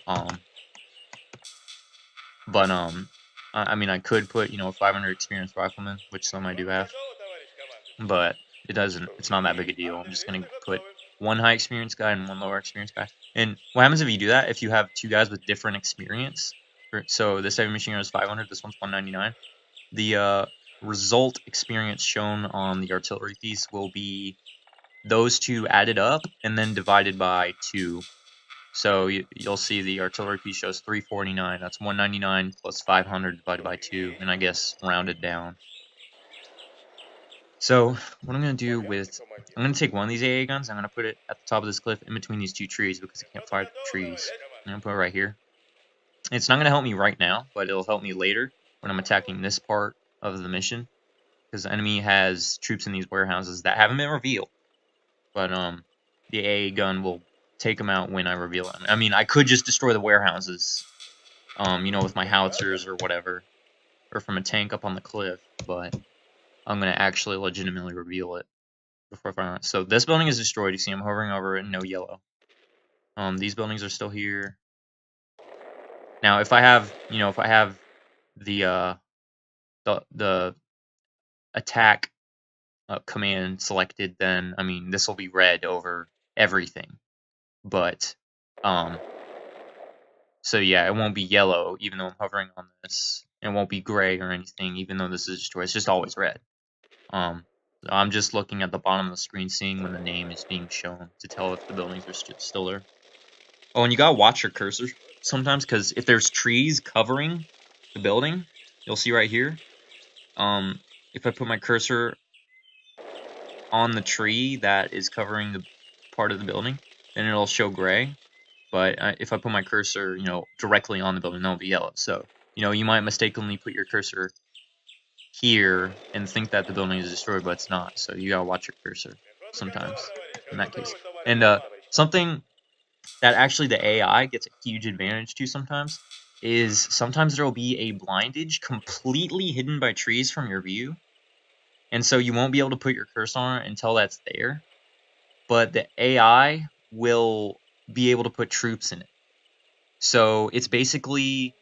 I mean, I could put, you know, a 500 experience rifleman, which some I do have, but it's not that big a deal. I'm just gonna put one high experience guy and one lower experience guy. And what happens if you do that? If you have two guys with different experience, so this heavy machine gun is 500, this one's 199. The result experience shown on the artillery piece will be those two added up and then divided by 2. So you'll see the artillery piece shows 349. That's 199 plus 500 divided by 2, and I guess rounded down. So what I'm going to do I'm going to take one of these AA guns, I'm going to put it at the top of this cliff in between these 2 trees because I can't fire the trees. I'm going to put it right here. It's not going to help me right now, but it'll help me later when I'm attacking this part of the mission, because the enemy has troops in these warehouses that haven't been revealed. But the AA gun will take them out when I reveal them. I mean, I could just destroy the warehouses, you know, with my howitzers or whatever, or from a tank up on the cliff, but I'm going to actually legitimately reveal it before firing it. So this building is destroyed. You see I'm hovering over it, no yellow. These buildings are still here. Now, if I have, you know, if I have the attack command selected, then, I mean, this will be red over everything. But, so yeah, it won't be yellow, even though I'm hovering on this. It won't be gray or anything, even though this is destroyed. It's just always red. I'm just looking at the bottom of the screen, seeing when the name is being shown to tell if the buildings are still there. Oh, and you gotta watch your cursor sometimes, because if there's trees covering the building, you'll see right here. If I put my cursor on the tree that is covering the part of the building, then it'll show gray. But if I put my cursor, you know, directly on the building, then it'll be yellow. So, you know, you might mistakenly put your cursor here and think that the building is destroyed, but it's not. So you gotta watch your cursor sometimes in that case. And something that actually the AI gets a huge advantage to sometimes is sometimes there will be a blindage completely hidden by trees from your view. And so you won't be able to put your cursor on it until that's there. But the AI will be able to put troops in it. So it's basically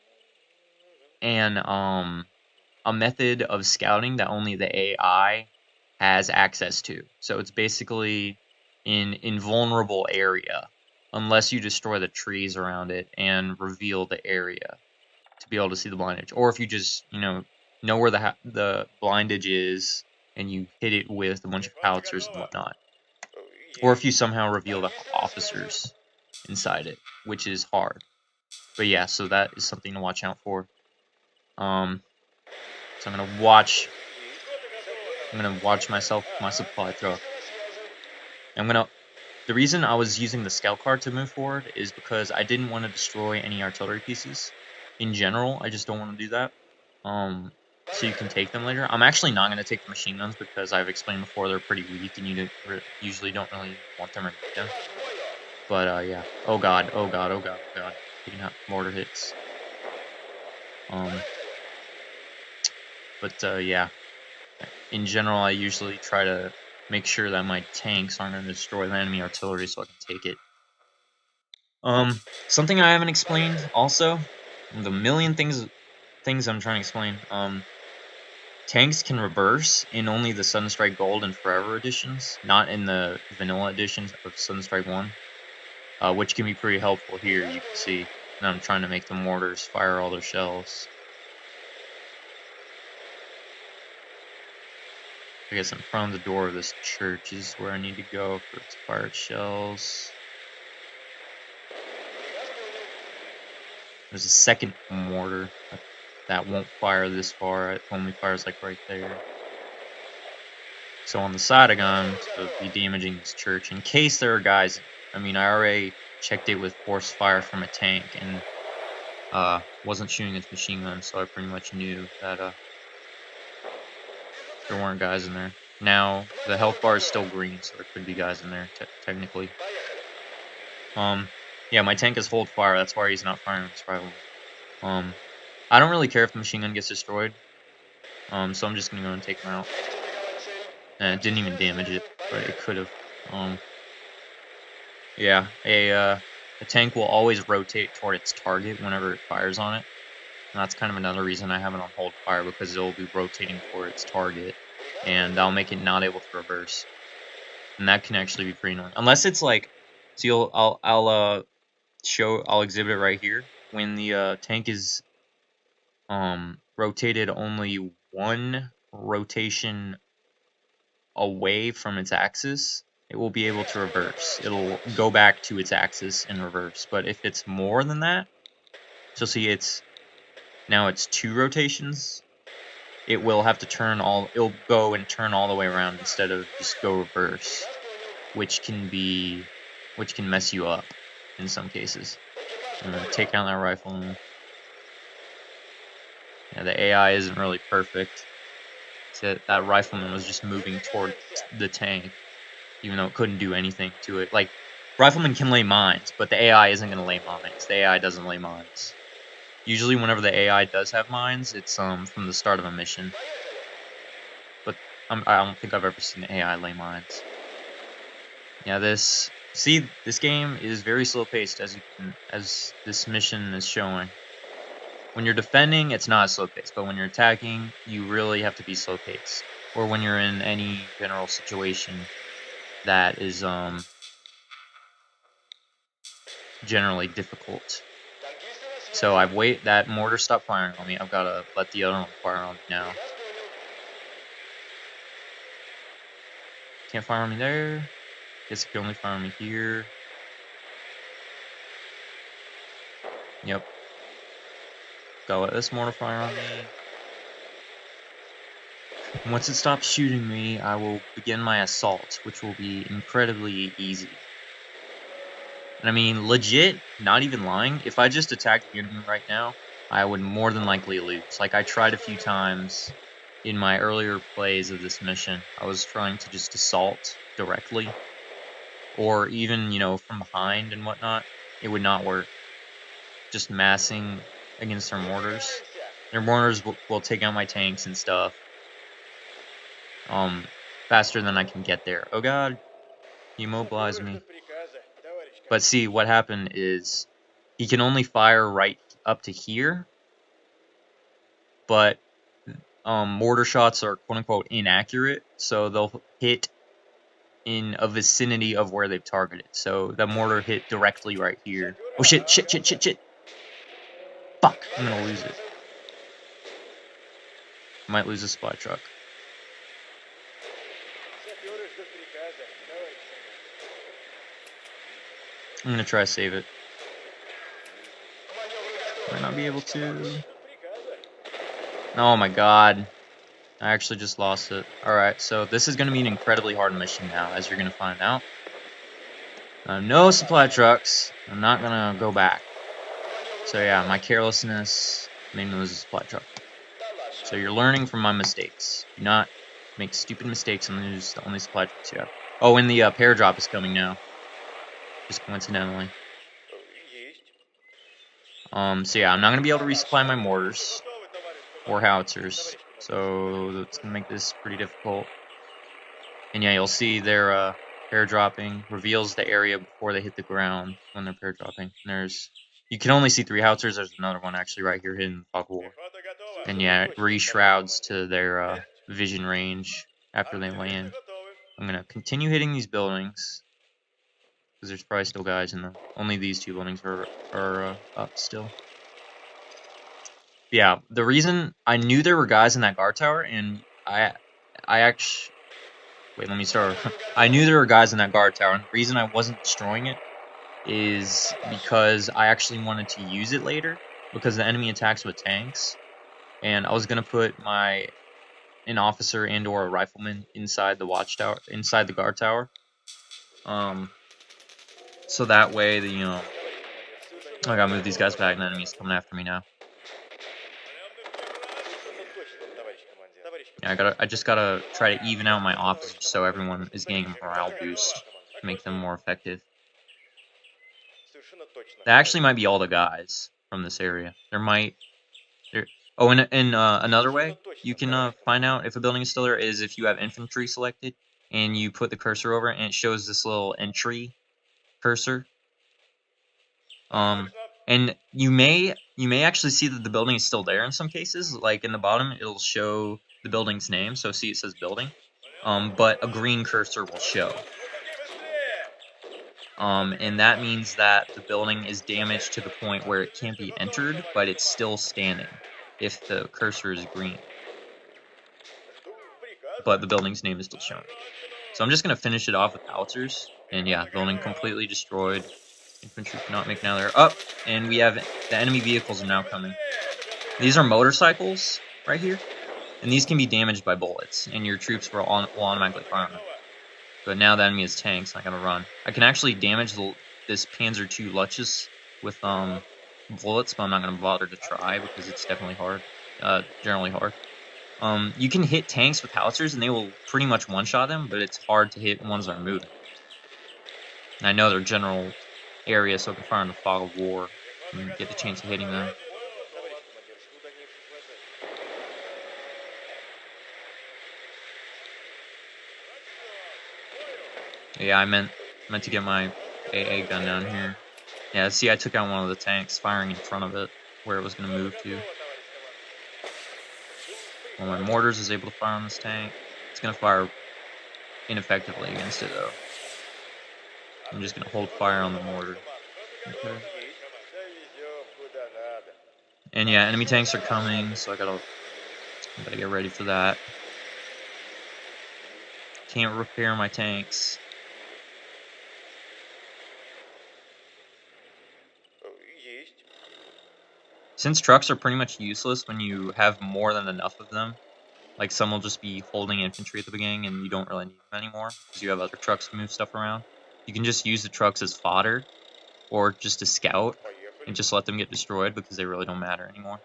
a method of scouting that only the AI has access to. So it's basically an invulnerable area unless you destroy the trees around it and reveal the area to be able to see the blindage. Or if you just, you know where the blindage is and you hit it with a bunch of howitzers and whatnot. Or if you somehow reveal the officers inside it, which is hard. But yeah, so that is something to watch out for. So I'm gonna watch myself, my supply truck. The reason I was using the scout car to move forward is because I didn't want to destroy any artillery pieces. In general, I just don't want to do that. So you can take them later. I'm actually not going to take the machine guns because I've explained before they're pretty weak and you usually don't really want them or need them. But yeah. Oh god. Taking out mortar hits. But yeah. In general, I usually try to make sure that my tanks aren't going to destroy the enemy artillery so I can take it. Something I haven't explained also, the million things I'm trying to explain. Tanks can reverse in only the Sunstrike Gold and Forever editions, not in the vanilla editions of Sunstrike 1, which can be pretty helpful here. You can see that I'm trying to make the mortars fire all their shells. I guess in front of the door of this church is where I need to go for its fired shells. There's a second mortar that won't fire this far. It only fires like right there. So on the side I'm going to be damaging this church in case there are guys. I mean, I already checked it with force fire from a tank and wasn't shooting its machine gun, so I pretty much knew that there weren't guys in there. Now the health bar is still green, so there could be guys in there technically. Yeah, my tank is hold fire. That's why he's not firing his rifle. I don't really care if the machine gun gets destroyed. So I'm just gonna go and take him out. And it didn't even damage it, but it could have. Yeah, a tank will always rotate toward its target whenever it fires on it. And that's kind of another reason I have it on hold fire, because it will be rotating toward its target, and that'll make it not able to reverse. And that can actually be pretty annoying, unless it's like, so I'll exhibit it right here when the tank is rotated only one rotation away from its axis. It will be able to reverse. It'll go back to its axis and reverse. But if it's more than that, so see now it's 2 rotations, it will have to it'll go and turn all the way around instead of just go reverse, which can mess you up in some cases. I'm gonna take down that rifleman. Yeah, the AI isn't really perfect. That rifleman was just moving toward the tank, even though it couldn't do anything to it. Like, Riflemen can lay mines, but the AI isn't going to lay mines. The AI doesn't lay mines. Usually whenever the AI does have mines, it's from the start of a mission. But I don't think I've ever seen the AI lay mines. Yeah, this game is very slow paced, as this mission is showing. When you're defending, it's not slow paced, but when you're attacking, you really have to be slow paced. Or when you're in any general situation that is generally difficult. So that mortar stopped firing on me. I've got to let the other one fire on me now. Can't fire on me there. Guess it can only fire on me here. Yep. Gotta let this mortar fire on me. Once it stops shooting me, I will begin my assault, which will be incredibly easy. And I mean, legit, not even lying, if I just attacked the enemy right now, I would more than likely lose. Like, I tried a few times in my earlier plays of this mission. I was trying to just assault directly, or even, from behind and whatnot. It would not work. Just massing against their mortars. Their mortars will take out my tanks and stuff. Faster than I can get there. Oh god, he immobilized me. But see, what happened is, he can only fire right up to here, but mortar shots are quote-unquote inaccurate, so they'll hit in a vicinity of where they've targeted. So the mortar hit directly right here. Oh shit. Fuck, I'm gonna lose it. Might lose a supply truck. I'm gonna try to save it. Might not be able to. Oh my god. I actually just lost it. Alright, so this is gonna be an incredibly hard mission now, as you're gonna find out. No supply trucks. I'm not gonna go back. So yeah, my carelessness made me lose a supply truck. So you're learning from my mistakes. Do not make stupid mistakes and lose the only supply trucks you have. Oh, and the pair drop is coming now. Just coincidentally. So yeah, I'm not gonna be able to resupply my mortars or howitzers, so that's gonna make this pretty difficult. And yeah, you'll see their pair dropping reveals the area before they hit the ground when they're pair dropping. And you can only see 3 howitzers. There's another one actually right here hidden in the fog of war. And yeah, it re-shrouds to their vision range after they land. I'm gonna continue hitting these buildings, because there's probably still guys in them. Only these 2 buildings are up still. Yeah, the reason I knew there were guys in that guard tower, and I actually... Wait, let me start. I knew there were guys in that guard tower, and the reason I wasn't destroying it is because I actually wanted to use it later, because the enemy attacks with tanks, and I was going to put an officer and or a rifleman inside the watchtower, inside the guard tower. So that way, I gotta move these guys back, and the enemy's coming after me now. Yeah, I just gotta try to even out my officers so everyone is getting a morale boost to make them more effective. That actually might be all the guys from this area. Oh, and another way you can find out if a building is still there is if you have infantry selected and you put the cursor over it, and it shows this little entry cursor. And you may actually see that the building is still there in some cases. Like in the bottom, it'll show the building's name. So see, it says building. But a green cursor will show. And that means that the building is damaged to the point where it can't be entered, but it's still standing if the cursor is green. But the building's name is still showing. So I'm just going to finish it off with howitzers. And yeah, building completely destroyed. Infantry cannot make now. They're up, and we have the enemy vehicles are now coming. These are motorcycles right here, and these can be damaged by bullets, and your troops will automatically fire on them. But now the enemy has tanks, and I gotta run. I can actually damage this Panzer II Luchs with bullets, but I'm not gonna bother to try because it's definitely hard, generally hard. You can hit tanks with howitzers, and they will pretty much one-shot them, but it's hard to hit ones that are moving. And I know their general area, so I can fire in the Fog of War and get the chance of hitting them. Yeah, I meant to get my AA gun down here. Yeah, see, I took out one of the tanks, firing in front of it, where it was going to move to. Well, my mortars is able to fire on this tank. It's going to fire ineffectively against it, though. I'm just going to hold fire on the mortar. Okay. And yeah, enemy tanks are coming, so I gotta get ready for that. Can't repair my tanks. Since trucks are pretty much useless when you have more than enough of them, like some will just be holding infantry at the beginning and you don't really need them anymore because you have other trucks to move stuff around. You can just use the trucks as fodder or just to scout and just let them get destroyed because they really don't matter anymore.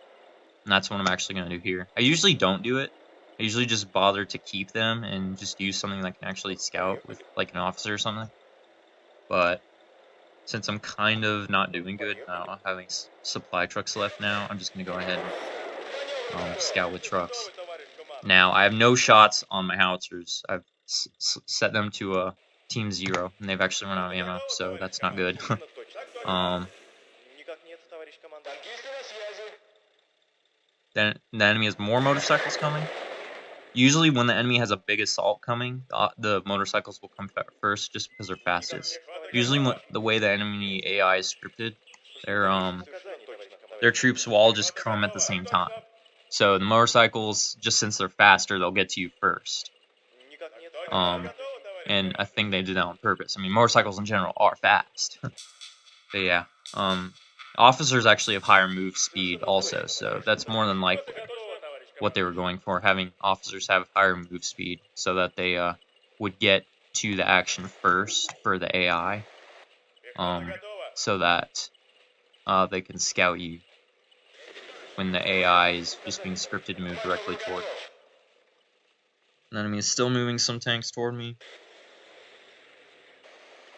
And that's what I'm actually going to do here. I usually don't do it. I usually just bother to keep them and just use something that can actually scout with like an officer or something. But since I'm kind of not doing good now, having supply trucks left now, I'm just going to go ahead and scout with trucks. Now, I have no shots on my howitzers. I've set them to Team 0, and they've actually run out of ammo, so that's not good. Then the enemy has more motorcycles coming. Usually when the enemy has a big assault coming, the motorcycles will come first just because they're fastest. Usually the way the enemy AI is scripted, their troops will all just come at the same time. So the motorcycles, just since they're faster, they'll get to you first. And I think they did that on purpose. I mean, motorcycles in general are fast. But yeah, officers actually have higher move speed also, so that's more than likely what they were going for, having officers have higher move speed so that they would get to the action first for the AI, so that they can scout you when the AI is just being scripted to move directly toward it. The enemy is still moving some tanks toward me.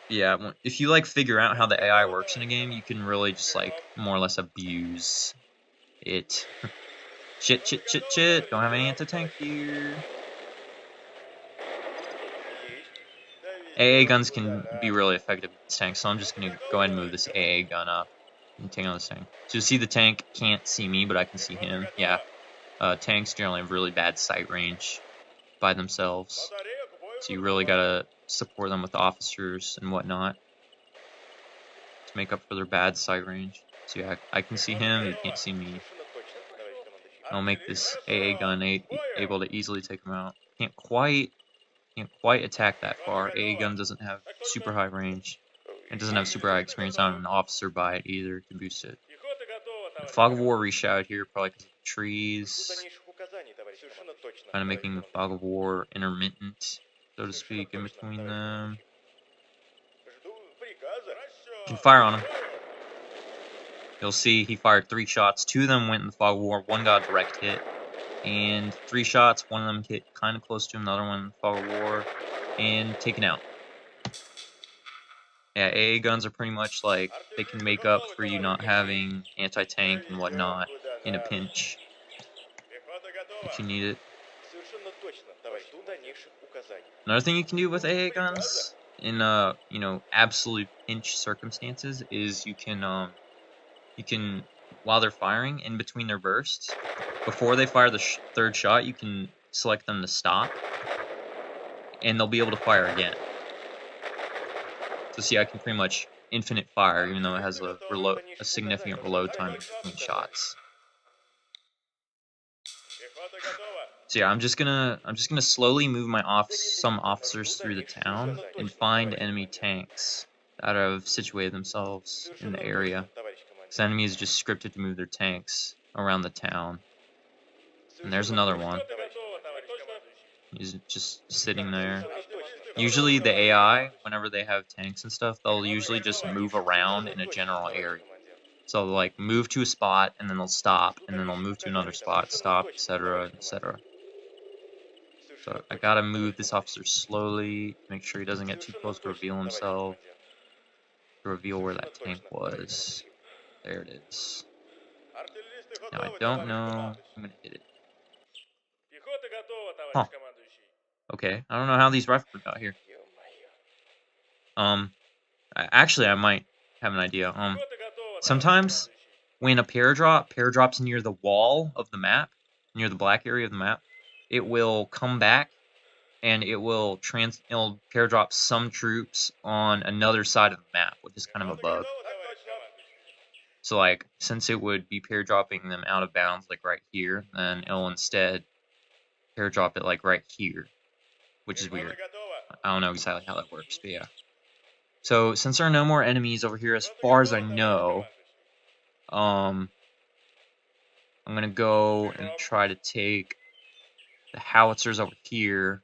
Yeah, if you like figure out how the AI works in a game, you can really just like more or less abuse it. Shit. Don't have any anti-tank gear. AA guns can be really effective against tanks, so I'm just going to go ahead and move this AA gun up and take on this tank. So you see the tank can't see me, but I can see him. Yeah, tanks generally have really bad sight range by themselves, so you really got to support them with officers and whatnot to make up for their bad sight range. So yeah, I can see him, he can't see me. I'll make this AA gun able to easily take him out. Can't quite attack that far. AA gun doesn't have super high range. It doesn't have super high experience on an officer by it either to boost it. The Fog of War reshot here, probably because of the trees. Kind of making the Fog of War intermittent, so to speak, in between them. You can fire on him. You'll see he fired 3 shots. 2 of them went in the Fog of War. 1 got a direct hit. And 3 shots. 1 of them hit kind of close to him. Another one in the Fog of War. And taken out. Yeah, AA guns are pretty much like, they can make up for you not having anti-tank and whatnot in a pinch if you need it. Another thing you can do with AA guns in absolute pinch circumstances is you can while they're firing in between their bursts, before they fire the 3rd shot, you can select them to stop, and they'll be able to fire again. So see, I can pretty much infinite fire, even though it has a significant reload time between shots. So yeah, I'm just gonna slowly move some officers through the town and find enemy tanks that have situated themselves in the area. This enemy is just scripted to move their tanks around the town. And there's another one. He's just sitting there. Usually the AI, whenever they have tanks and stuff, they'll usually just move around in a general area. So they'll like move to a spot, and then they'll stop, and then they'll move to another spot, stop, etc., etc. So I gotta move this officer slowly, make sure he doesn't get too close to reveal himself. to reveal where that tank was. There it is. Now I don't know. I'm gonna hit it. Huh. Okay. I don't know how these rifles got here. Actually, I might have an idea. Sometimes when a paradrops near the wall of the map, near the black area of the map, it will come back and it will it'll paradrop some troops on another side of the map, which is kind of a bug. So like, since it would be paradropping them out of bounds, like right here, then it'll instead paradrop it like right here, which is weird. I don't know exactly how that works, but yeah. So since there are no more enemies over here, as far as I know, I'm gonna go and try to take the howitzers over here,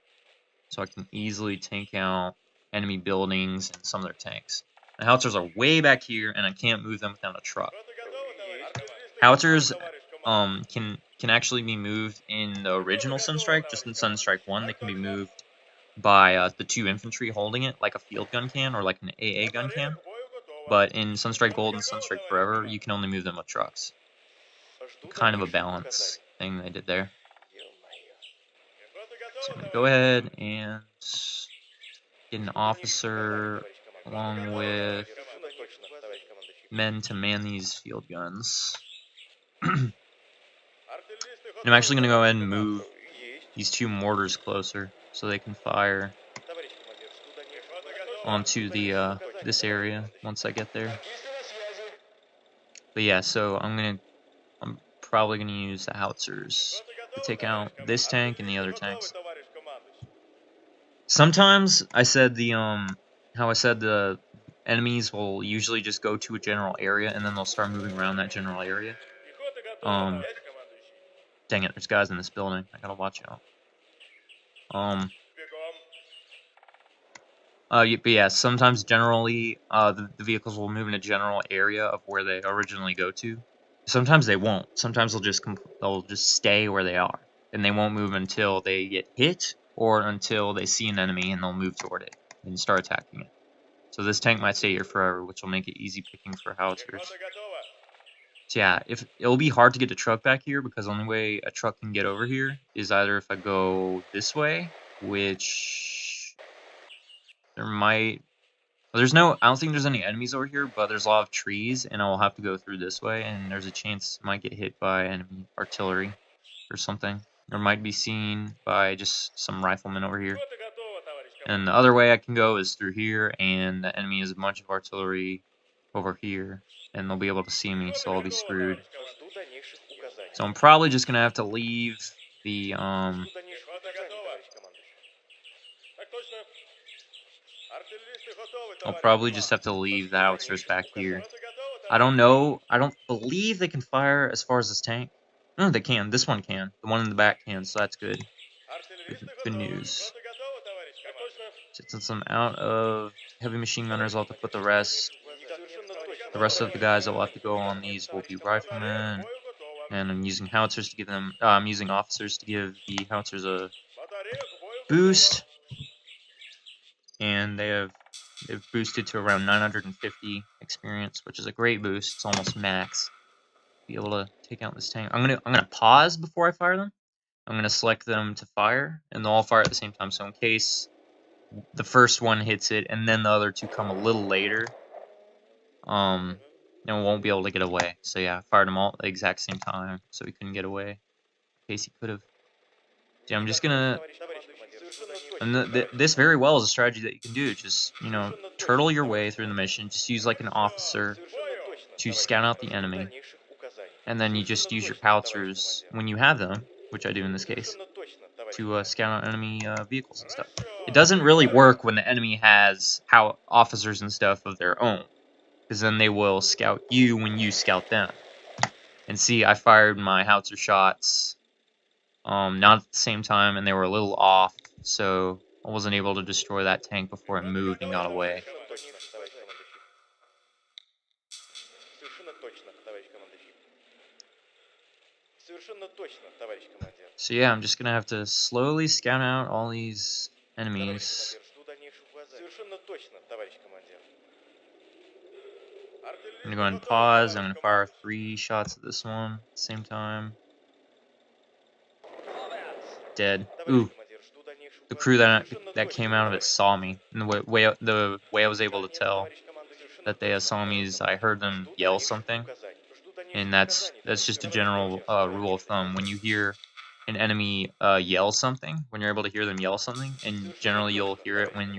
so I can easily take out enemy buildings and some of their tanks. The howitzers are way back here, and I can't move them without a truck. Howitzers can actually be moved in the original Sunstrike, just in Sunstrike 1. They can be moved by the 2 infantry holding it, like a field gun can or like an AA gun can. But in Sunstrike Gold and Sunstrike Forever, you can only move them with trucks. Kind of a balance thing they did there. So I'm gonna go ahead and get an officer along with men to man these field guns. And I'm actually gonna go ahead and move these 2 mortars closer so they can fire onto the this area once I get there. But yeah, so I'm probably gonna use the howitzers to take out this tank and the other tanks. Sometimes I said how I said the enemies will usually just go to a general area and then they'll start moving around that general area. Dang it, there's guys in this building. I gotta watch out. But yeah, sometimes generally the vehicles will move in a general area of where they originally go to. Sometimes they won't. Sometimes they'll just stay where they are, and they won't move until they get hit or until they see an enemy, and they'll move toward it and start attacking it. So this tank might stay here forever, which will make it easy picking for howitzers. So yeah, it'll be hard to get a truck back here because the only way a truck can get over here is either if I go this way, which I don't think there's any enemies over here, but there's a lot of trees, and I'll have to go through this way, and there's a chance I might get hit by enemy artillery or something. Or might be seen by just some riflemen over here. And the other way I can go is through here, and the enemy is a bunch of artillery over here, and they'll be able to see me, so I'll be screwed. So I'm probably just gonna have to leave the I'll probably just have to leave the howitzers back here. I don't know. I don't believe they can fire as far as this tank. No, they can. This one can. The one in the back can, so that's good. Good news. Since I'm out of heavy machine gunners, I'll have to put the rest of the guys that will have to go on these will be riflemen. And I'm using howitzers to give them. I'm using officers to give the howitzers a boost. And they've boosted to around 950 experience, which is a great boost. It's almost max. Be able to take out this tank. I'm gonna pause before I fire them. I'm gonna select them to fire, and they'll all fire at the same time. So in case the first one hits it, and then the other 2 come a little later, then we won't be able to get away. So yeah, I fired them all at the exact same time, so he couldn't get away. In case he could have. Yeah, I'm just gonna. And this very well is a strategy that you can do. Just, turtle your way through the mission. Just use like an officer to scout out the enemy. And then you just use your howitzers when you have them, which I do in this case, to scout out enemy vehicles and stuff. It doesn't really work when the enemy has officers and stuff of their own, because then they will scout you when you scout them. And see, I fired my howitzer shots not at the same time, and they were a little off, so I wasn't able to destroy that tank before it moved and got away. So yeah, I'm just gonna have to slowly scout out all these enemies. I'm gonna go ahead and pause. I'm gonna fire 3 shots at this one at the same time. Dead. Ooh. The crew that came out of it saw me, and the way I was able to tell that they saw me is I heard them yell something, and that's just a general rule of thumb. When you hear an enemy yell something, when you're able to hear them yell something, and generally you'll hear it when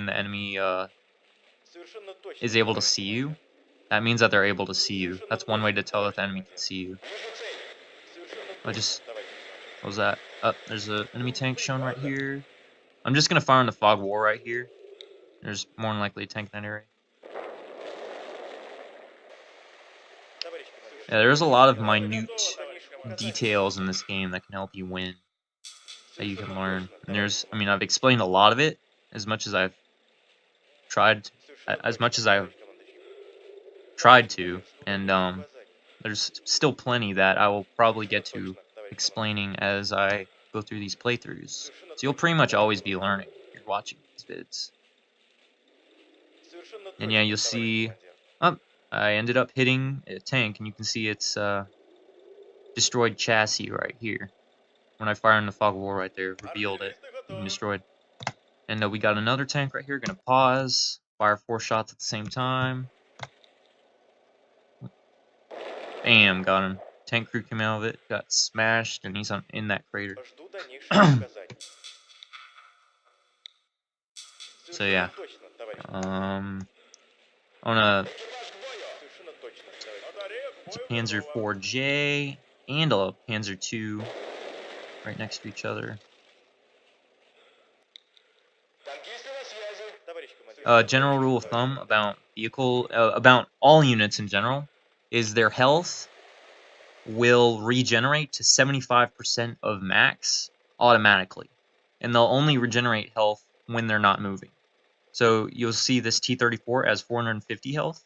the enemy is able to see you. That means that they're able to see you. That's one way to tell that the enemy can see you. What was that? There's an enemy tank shown right here. I'm just gonna fire on the fog war right here. There's more than likely a tank in that area. Yeah, there's a lot of minute details in this game that can help you win, that you can learn. And I've explained a lot of it as much as I've tried to, and there's still plenty that I will probably get to explaining as I go through these playthroughs. So you'll pretty much always be learning if you're watching these vids. And yeah, you'll see, I ended up hitting a tank, and you can see its destroyed chassis right here. When I fired in the fog of war right there, revealed it, and destroyed. And we got another tank right here, gonna pause, fire 4 shots at the same time. Bam, got him. Tank crew came out of it, got smashed, and he's in that crater. So yeah, on it's a Panzer IV-J and a Panzer II right next to each other. General rule of thumb about about all units in general is their health will regenerate to 75% of max automatically, and they'll only regenerate health when they're not moving. So you'll see this T-34 has 450 health,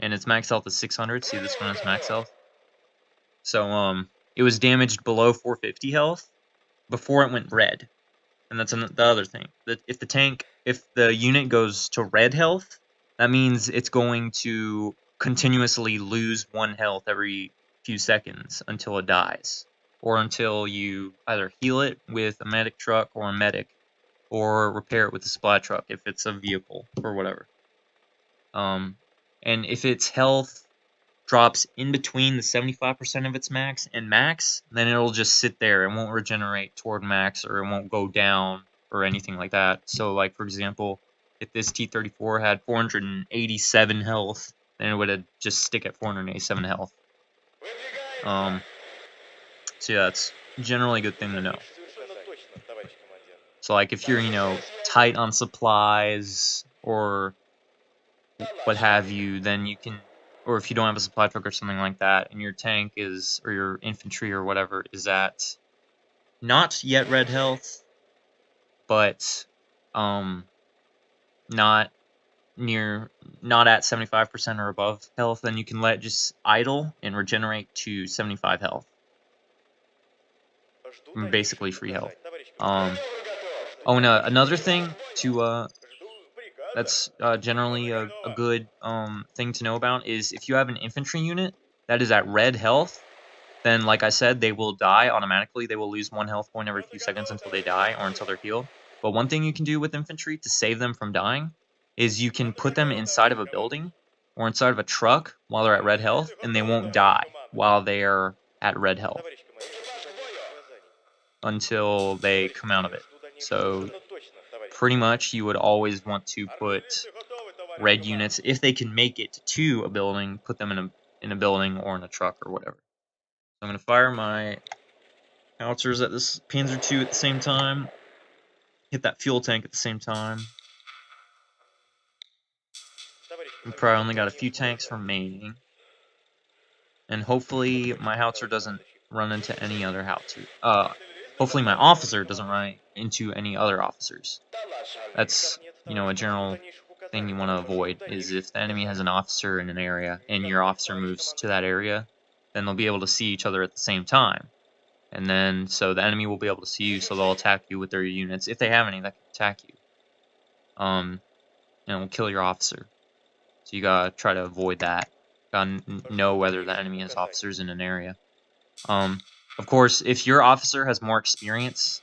and its max health is 600. See, this one has max health. So it was damaged below 450 health before it went red. And that's the other thing. That if the unit goes to red health, that means it's going to continuously lose 1 health every few seconds until it dies, or until you either heal it with a medic truck or a medic, or repair it with a supply truck if it's a vehicle or whatever. And if its health drops in between the 75% of its max and max, then it'll just sit there and won't regenerate toward max, or it won't go down or anything like that. So, like, for example, if this T-34 had 487 health, then it would just stick at 487 health. So yeah, that's generally a good thing to know. So, like, if you're, tight on supplies or what have you, then you can, or if you don't have a supply truck or something like that, and your tank or your infantry or whatever is at not yet red health, but not at 75% or above health, then you can let it just idle and regenerate to 75 health. Basically free health. And another thing that's generally a good thing to know about is if you have an infantry unit that is at red health, then, like I said, they will die automatically. They will lose 1 health point every few seconds until they die or until they're healed. But one thing you can do with infantry to save them from dying is you can put them inside of a building or inside of a truck while they're at red health, and they won't die while they are at red health until they come out of it. So pretty much you would always want to put red units, if they can make it to a building, put them in a building or in a truck or whatever. So I'm going to fire my howitzers at this Panzer II at the same time, hit that fuel tank at the same time. We probably only got a few tanks remaining, and hopefully my howitzer doesn't run into any other howitzer. Hopefully my officer doesn't run into any other officers. That's, a general thing you want to avoid, is if the enemy has an officer in an area and your officer moves to that area, then they'll be able to see each other at the same time. And then, so the enemy will be able to see you, so they'll attack you with their units, if they have any that can attack you. And will kill your officer. So you gotta try to avoid that. Gotta know whether the enemy has officers in an area. Of course, if your officer has more experience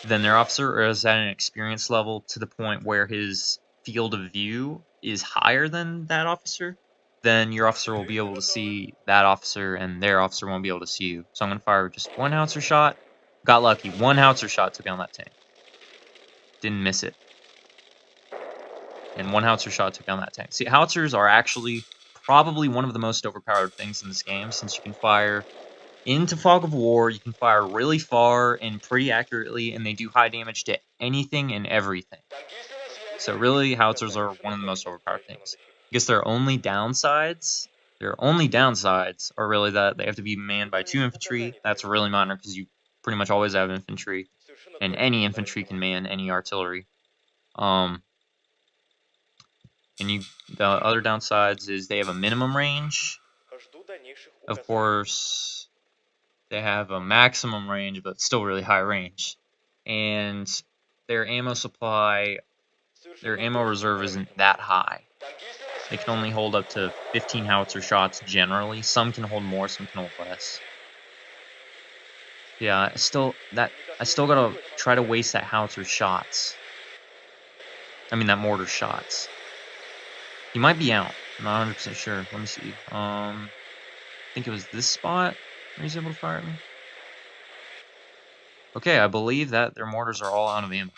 than their officer, or is at an experience level to the point where his field of view is higher than that officer, then your officer will be able to see that officer and their officer won't be able to see you. So I'm going to fire just one howitzer shot. Got lucky. One howitzer shot took down that tank. Didn't miss it. And one howitzer shot took down that tank. See, howitzers are actually probably one of the most overpowered things in this game, since you can fire into Fog of War, you can fire really far and pretty accurately, and they do high damage to anything and everything. So really, howitzers are one of the most overpowered things. I guess their only downsides are really that they have to be manned by 2 infantry. That's really minor because you pretty much always have infantry, and any infantry can man any artillery. And the other downsides is they have a minimum range. Of course, they have a maximum range, but still really high range. And their ammo supply, their ammo reserve isn't that high. They can only hold up to 15 howitzer shots generally. Some can hold more, some can hold less. Yeah, I still gotta try to waste that howitzer shots. I mean, that mortar shots. He might be out. I'm not 100% sure. Let me see. I think it was this spot where he's able to fire at me. Okay, I believe that their mortars are all out of ammo.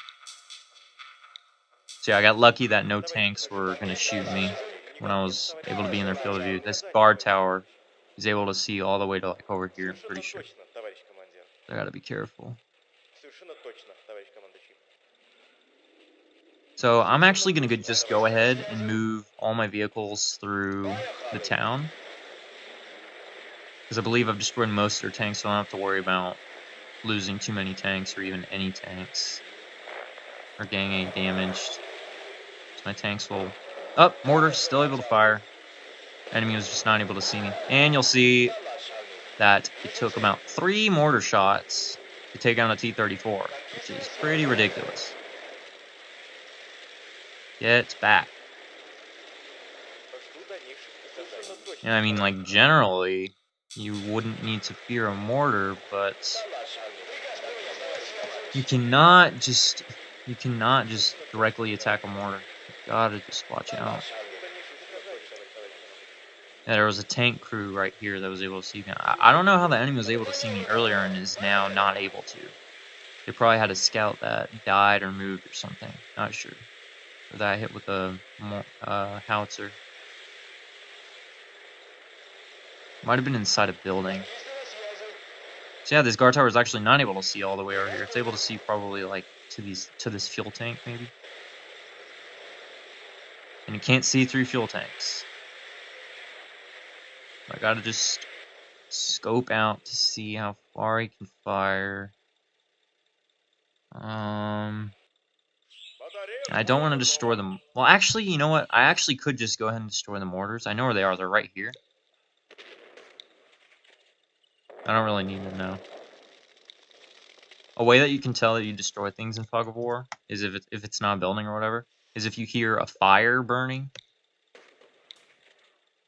So yeah, I got lucky that no tanks were going to shoot me when I was able to be in their field of view. This guard tower is able to see all the way to like over here, I'm pretty sure. I gotta be careful. So I'm actually going to just go ahead and move all my vehicles through the town, because I believe I've destroyed most of their tanks, so I don't have to worry about losing too many tanks or even any tanks or getting any damaged. So my tanks will... Oh, mortar still able to fire. Enemy was just not able to see me. And you'll see that it took about 3 mortar shots to take down a T-34, which is pretty ridiculous. Get back. And I mean, like, generally, you wouldn't need to fear a mortar, but you cannot just directly attack a mortar. You gotta just watch out. Yeah, there was a tank crew right here that was able to see me. I don't know how the enemy was able to see me earlier and is now not able to. They probably had a scout that died or moved or something. Not sure. Or that I hit with a howitzer. Might have been inside a building. So yeah, this guard tower is actually not able to see all the way over here. It's able to see probably like to this fuel tank maybe. And you can't see through fuel tanks. I gotta just scope out to see how far he can fire. I don't want to destroy them. Well, actually, you know what? I actually could just go ahead and destroy the mortars. I know where they are. They're right here. I don't really need to know. A way that you can tell that you destroy things in Fog of War is if it's not a building or whatever, is if you hear a fire burning.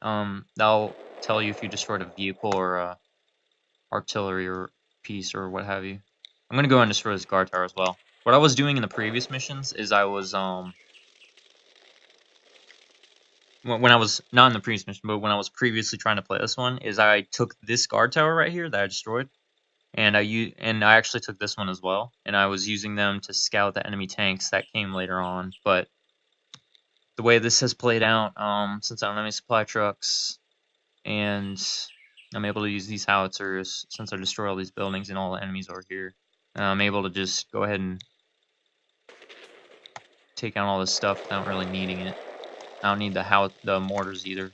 That'll tell you if you destroyed a vehicle or a artillery or piece or what have you. I'm gonna go and destroy this guard tower as well. What I was doing in the previous missions is I was when I was not in the previous mission, but when I was previously trying to play this one, is I took this guard tower right here that I destroyed, and I actually took this one as well, and I was using them to scout the enemy tanks that came later on. But the way this has played out, since I don't have any supply trucks, and I'm able to use these howitzers since I destroy all these buildings and all the enemies over here, I'm able to just go ahead and take out all this stuff without really needing it. I don't need the mortars either.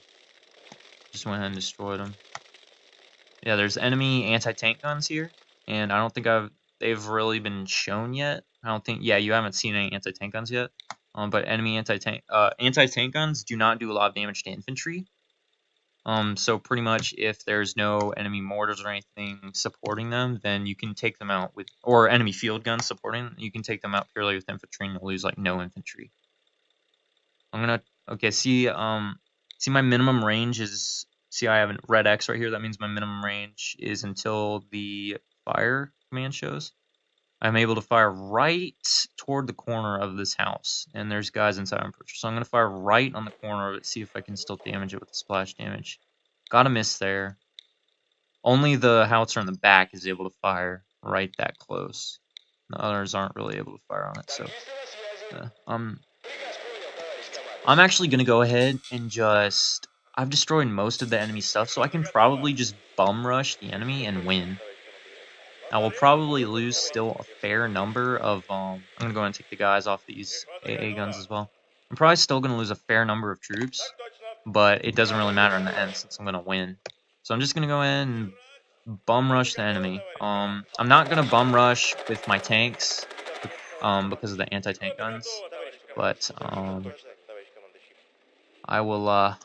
Just went ahead and destroyed them. Yeah, there's enemy anti-tank guns here, and I don't think they've really been shown yet. I don't think, yeah, you haven't seen any anti-tank guns yet. But enemy anti-tank guns do not do a lot of damage to infantry. So pretty much if there's no enemy mortars or anything supporting them, then you can take them out with, or enemy field guns supporting them, you can take them out purely with infantry and you'll lose like no infantry. I'm gonna Okay, see my minimum range is, see I have a red X right here, that means my minimum range is until the fire command shows. I'm able to fire right toward the corner of this house, and there's guys inside on approach. So I'm gonna fire right on the corner of it, see if I can still damage it with the splash damage. Gotta miss there. Only the howitzer in the back is able to fire right that close. The others aren't really able to fire on it, so I'm actually gonna go ahead and just, I've destroyed most of the enemy stuff, so I can probably just bum rush the enemy and win. I will probably lose still a fair number of, I'm gonna go ahead and take the guys off these AA guns as well. I'm probably still gonna lose a fair number of troops, but it doesn't really matter in the end since I'm gonna win. So I'm just gonna go in and bum rush the enemy. I'm not gonna bum rush with my tanks, because of the anti-tank guns, but I will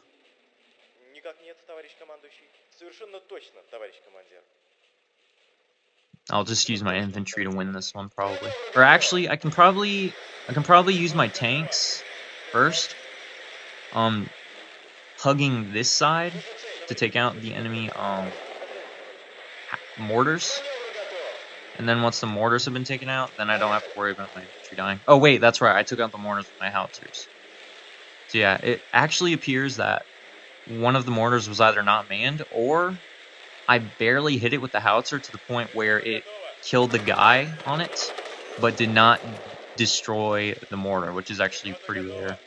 I'll just use my infantry to win this one probably. Or actually, I can probably use my tanks first. Hugging this side to take out the enemy mortars. And then once the mortars have been taken out, then I don't have to worry about my infantry dying. Oh wait, that's right, I took out the mortars with my howitzers. So yeah, it actually appears that one of the mortars was either not manned, or I barely hit it with the howitzer to the point where it killed the guy on it, but did not destroy the mortar, which is actually pretty rare.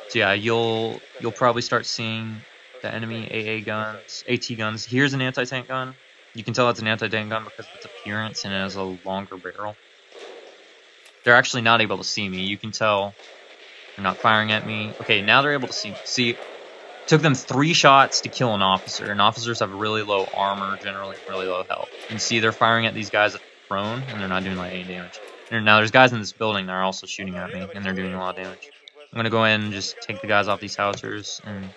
So yeah, you'll probably start seeing the enemy AA guns, AT guns. Here's an anti-tank gun. You can tell it's an anti-tank gun because of its appearance and it has a longer barrel. They're actually not able to see me. You can tell they're not firing at me. Okay, now they're able to see me. See, took them 3 shots to kill an officer, and officers have really low armor, generally really low health. You can see they're firing at these guys prone, and they're not doing like any damage. And now there's guys in this building that are also shooting at me, and they're doing a lot of damage. I'm gonna go in and just take the guys off these howitzers and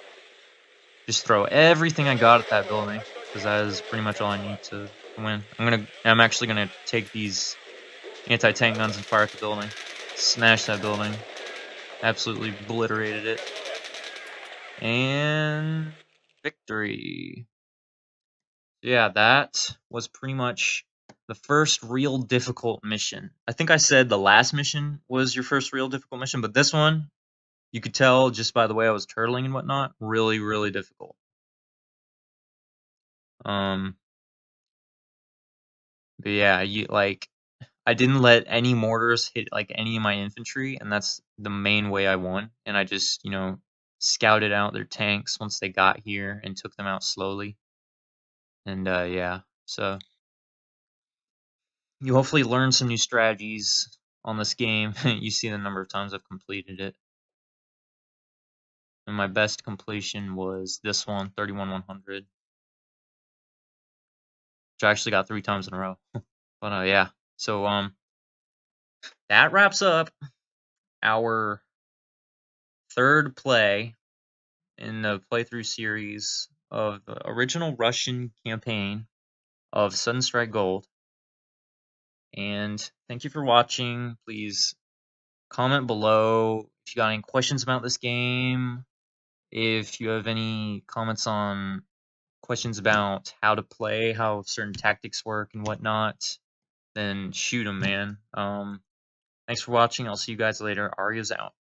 just throw everything I got at that building, because that is pretty much all I need to win. I'm actually gonna take these anti-tank guns and fire at the building, smash that building, absolutely obliterated it, and victory. Yeah, that was pretty much the first real difficult mission. I think I said the last mission was your first real difficult mission, but this one, you could tell just by the way I was turtling and whatnot, really, really difficult. But yeah, I didn't let any mortars hit like any of my infantry, and that's the main way I won. And I just, scouted out their tanks once they got here and took them out slowly. And yeah, so you hopefully learn some new strategies on this game. You see the number of times I've completed it. And my best completion was this one, 31-100. Which I actually got 3 times in a row. But yeah. So that wraps up our 3rd play in the playthrough series of the original Russian campaign of Sudden Strike Gold. And thank you for watching. Please comment below if you got any questions about this game. If you have any comments on questions about how to play, how certain tactics work and whatnot, then shoot them, man. Thanks for watching. I'll see you guys later. Arya's out.